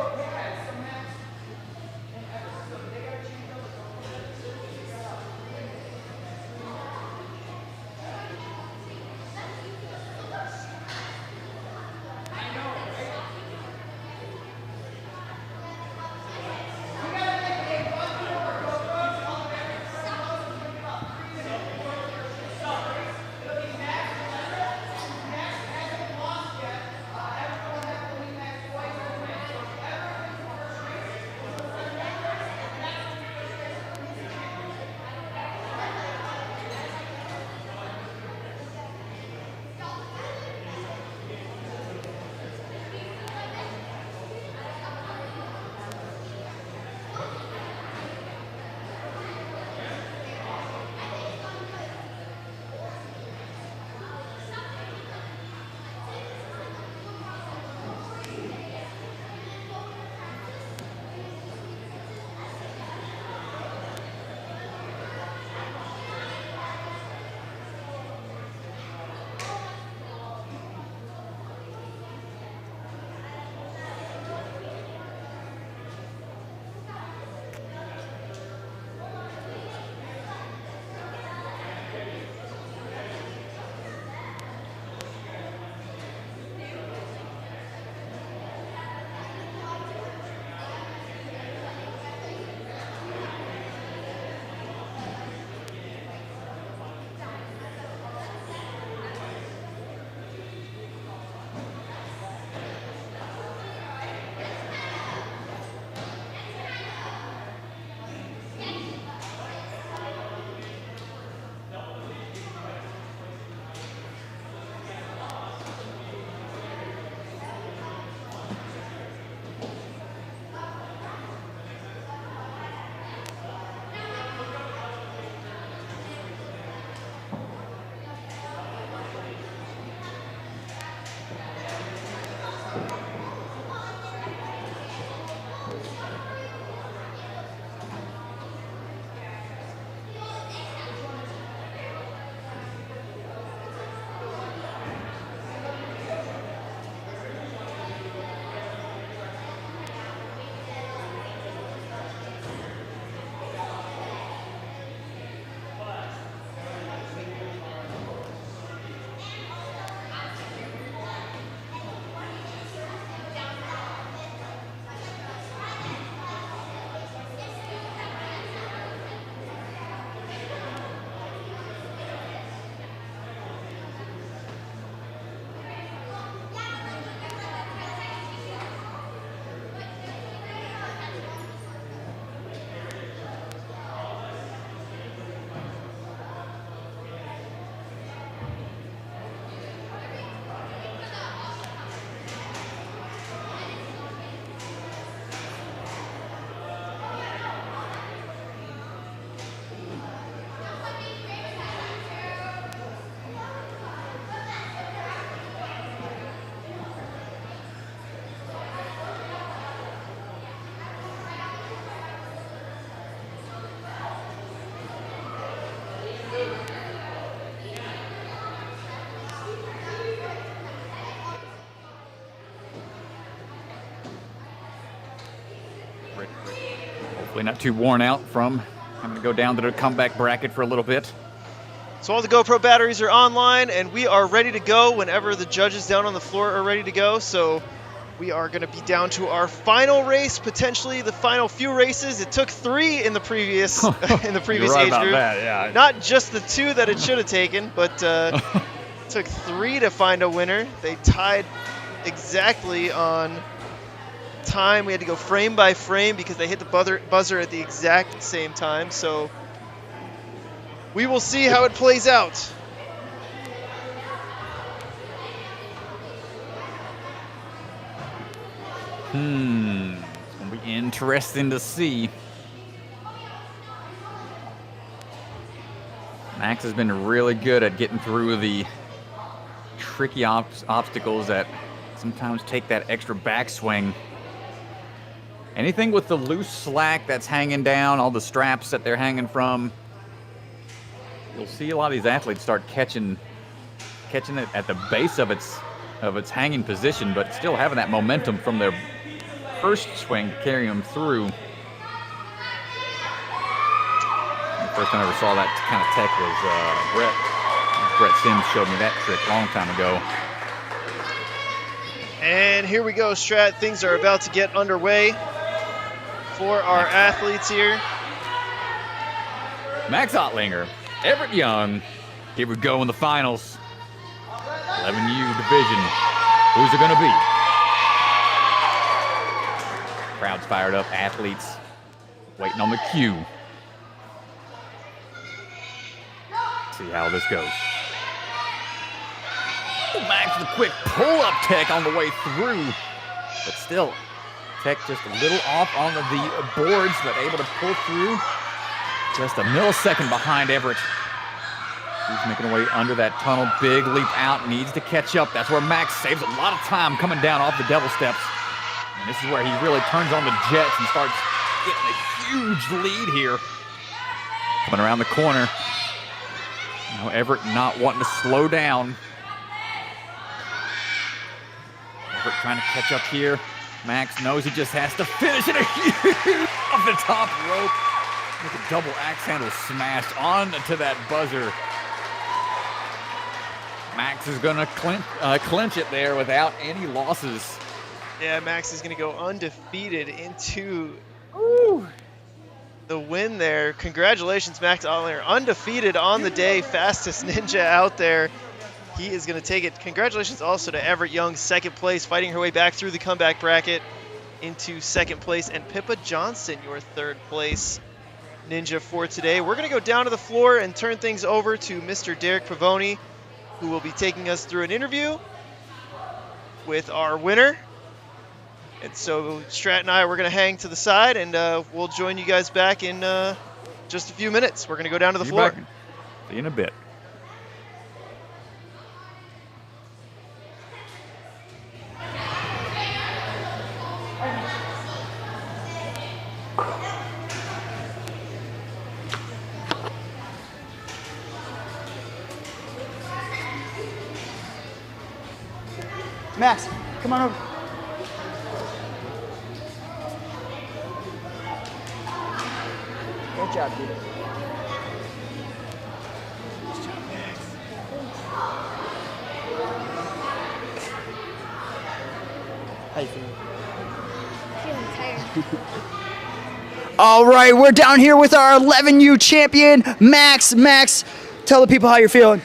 Hopefully not too worn out from having to go down to the comeback bracket for a little bit. So all the GoPro batteries are online, and we are ready to go whenever the judges down on the floor are ready to go. So we are going to be down to our final race, potentially the final few races. It took 3 in the previous You're right age about group. that, yeah. Not just the 2 that it should have taken, but it took 3 to find a winner. They tied exactly on time. We had to go frame by frame because they hit the buzzer at the exact same time. So we will see how it plays out. It's going to be interesting to see. Max has been really good at getting through the tricky obstacles that sometimes take that extra backswing. Anything with the loose slack that's hanging down, all the straps that they're hanging from, you'll see a lot of these athletes start catching it at the base of its hanging position, but still having that momentum from their first swing to carry them through. The first time I ever saw that kind of tech was Brett Sims showed me that trick a long time ago. And here we go, Strat. Things are about to get underway for our athletes here. Max Ottlinger, Everett Young, here we go in the finals. 11U division. Who's it gonna be? Crowd's fired up, athletes waiting on the cue. See how this goes. Max with a quick pull-up tech on the way through, but still, tech just a little off on the boards, but able to pull through. Just a millisecond behind Everett. He's making a way under that tunnel. Big leap out, needs to catch up. That's where Max saves a lot of time coming down off the devil steps. And this is where he really turns on the jets and starts getting a huge lead here. Coming around the corner. Now Everett not wanting to slow down. Everett trying to catch up here. Max knows he just has to finish it off the top rope. With a double axe handle smashed onto that buzzer. Max is going to clinch it there without any losses. Yeah, Max is going to go undefeated into the win there. Congratulations, Max Ottlinger. Undefeated on the day. Fastest ninja out there. He is going to take it. Congratulations also to Everett Young, second place, fighting her way back through the comeback bracket into second place. And Pippa Johnson, your third place ninja for today. We're going to go down to the floor and turn things over to Mr. Derek Pavoni, who will be taking us through an interview with our winner. And so Strat and I, we're going to hang to the side, and we'll join you guys back in just a few minutes. We're going to go down to the floor. See you in a bit. Max, come on over. Good job, dude. How you feeling? Feeling tired. All right, we're down here with our 11U champion, Max. Max, tell the people how you're feeling.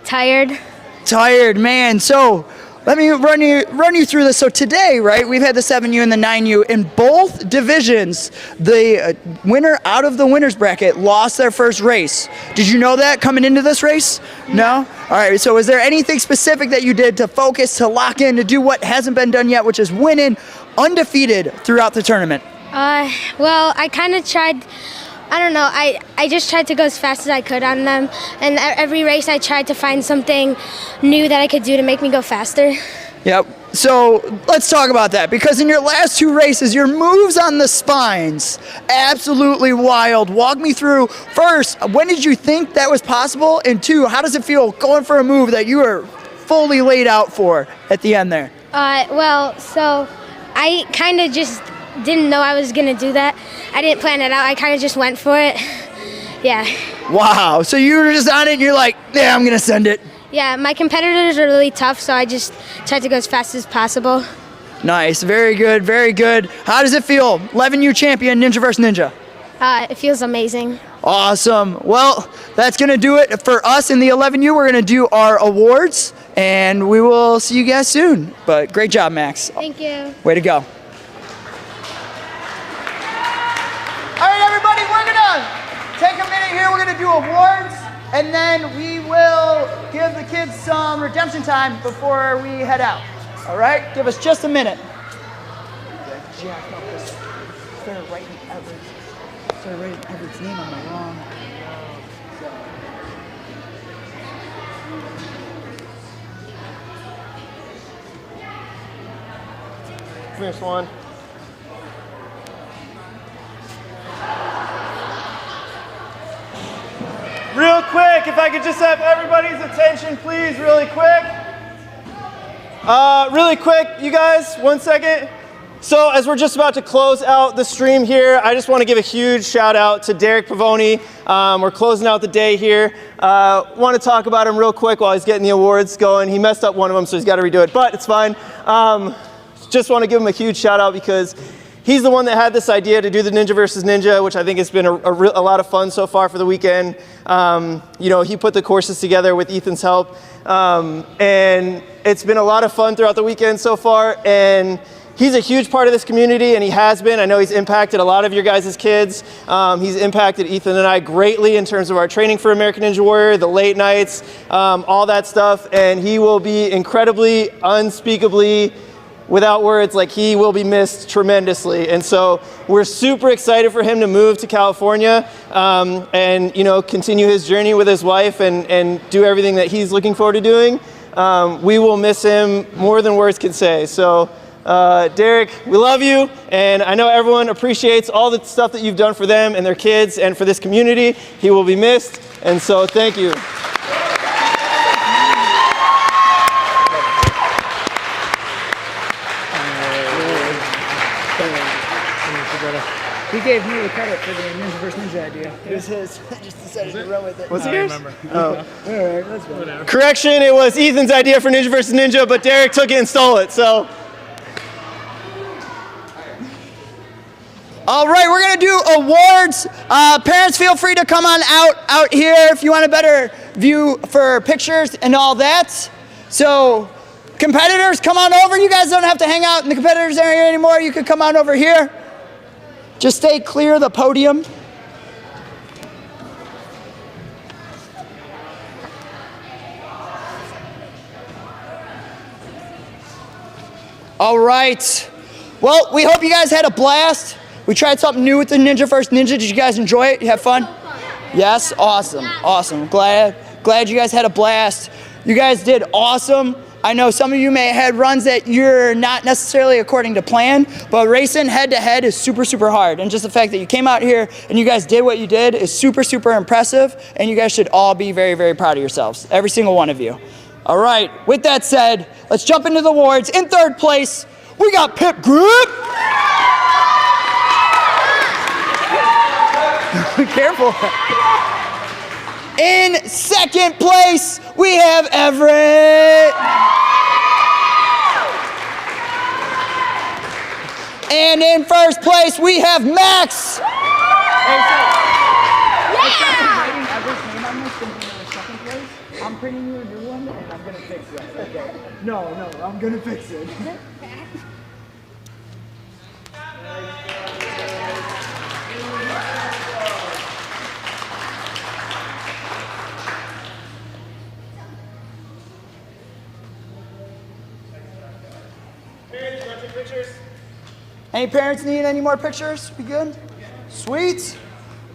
Tired. Tired, man. So let me run you through this. So today, right, we've had the 7U and the 9U in both divisions. The winner out of the winner's bracket lost their first race. Did you know that coming into this race? No? All right, so is there anything specific that you did to focus, to lock in, to do what hasn't been done yet, which is winning undefeated throughout the tournament? Well, I kind of tried, I don't know, I just tried to go as fast as I could on them, and every race I tried to find something new that I could do to make me go faster. Yep. So let's talk about that, because in your last two races, your moves on the spines, absolutely wild. Walk me through, first, when did you think that was possible? And two, how does it feel going for a move that you were fully laid out for at the end there? Well, so I kind of just didn't know I was gonna do that. I didn't plan it out. I kind of just went for it. Yeah. Wow. So you were just on it and you're like, yeah, I'm gonna send it. Yeah, my competitors are really tough, so I just tried to go as fast as possible. Nice. Very good. Very good. How does it feel? 11U champion, Ninja vs. Ninja. It feels amazing. Awesome. Well, that's going to do it for us in the 11U. We're going to do our awards, and we will see you guys soon. But great job, Max. Thank you. Way to go. All right, everybody, we're going to take a minute here. We're going to do awards, and then we will give the kids some redemption time before we head out. All right? Give us just a minute. Jack up this. Started writing Everett's name on the wrong. Come here, Swan. Real quick, if I could just have everybody's attention, please, really quick. Really quick, you guys, 1 second. So as we're just about to close out the stream here, I just want to give a huge shout out to Derek Pavoni. We're closing out the day here. Want to talk about him real quick while he's getting the awards going. He messed up one of them, so he's got to redo it, but it's fine. Just want to give him a huge shout out because he's the one that had this idea to do the Ninja versus Ninja, which I think has been a lot of fun so far for the weekend. You know, he put the courses together with Ethan's help, and it's been a lot of fun throughout the weekend so far. And he's a huge part of this community, and he has been. I know he's impacted a lot of your guys' kids. He's impacted Ethan and I greatly in terms of our training for American Ninja Warrior, the late nights, all that stuff. And he will be incredibly, unspeakably, without words, like he will be missed tremendously. And so we're super excited for him to move to California and, you know, continue his journey with his wife and do everything that he's looking forward to doing. We will miss him more than words can say. So Derek, we love you, and I know everyone appreciates all the stuff that you've done for them and their kids and for this community. He will be missed, and so thank you. He gave me the credit for the Ninja vs. Ninja idea. It was his. I just decided to run with it. Was it yours? remember. Oh. All right, that's fine. Whatever. Correction, it was Ethan's idea for Ninja vs. Ninja, but Derek took it and stole it, so. All right, we're gonna do awards. Parents, feel free to come on out here if you want a better view for pictures and all that. So, competitors, come on over. You guys don't have to hang out in the competitors area anymore. You can come on over here. Just stay clear of the podium. All right. Well, we hope you guys had a blast. We tried something new with the Ninja vs. Ninja. Did you guys enjoy it? You have fun? Yes? Awesome. Awesome. Glad you guys had a blast. You guys did awesome. I know some of you may have had runs that you're not necessarily according to plan, but racing head-to-head is super, super hard. And just the fact that you came out here and you guys did what you did is super, super impressive, and you guys should all be very, very proud of yourselves, every single one of you. All right, with that said, let's jump into the awards. In third place, we got Pip Group. Careful. In second place, we have Everett. And in first place, we have Max. I'm printing you a new one, and I'm gonna fix it. Okay. No, I'm gonna fix it. Parents, you want to take pictures? Any parents need any more pictures? We good? Sweet.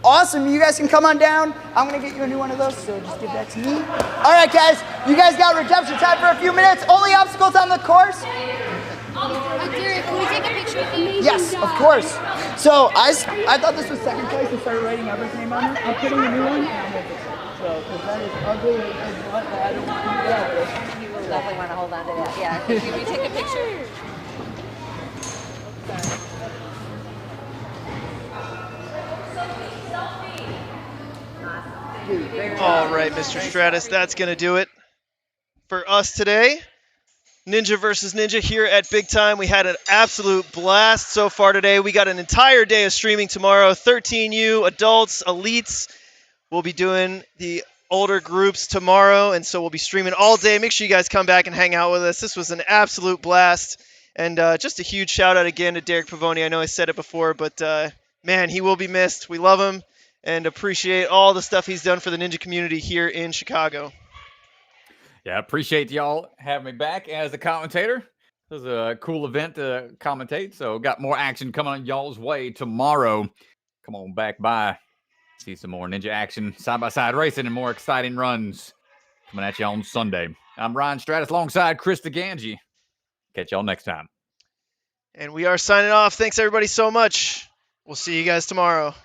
Awesome. You guys can come on down. I'm going to get you a new one of those, so just give that to me. All right, guys. You guys got redemption time for a few minutes. Only obstacles on the course? Derek, can we take a picture with you? Yes, of course. So I thought this was second place and started writing Everett's name on it. I'm putting a new one, and I'm going to fix it. So, because that is ugly as what I don't want to do that with. You will definitely want to hold on to that. Yeah. Can we take a picture? All right, Mr. Stratus, that's going to do it for us today. Ninja versus Ninja here at Big Time. We had an absolute blast so far today. We got an entire day of streaming tomorrow. 13U, adults, elites. We'll be doing the older groups tomorrow, and so we'll be streaming all day. Make sure you guys come back and hang out with us. This was an absolute blast. And just a huge shout out again to Derek Pavoni. I know I said it before, but man, he will be missed. We love him and appreciate all the stuff he's done for the Ninja community here in Chicago. Yeah, appreciate y'all having me back as a commentator. This is a cool event to commentate, so got more action coming on y'all's way tomorrow. Come on back by. See some more Ninja action, side-by-side racing, and more exciting runs coming at you on Sunday. I'm Ryan Stratus alongside Chris DeGangi. Catch y'all next time. And we are signing off. Thanks, everybody, so much. We'll see you guys tomorrow.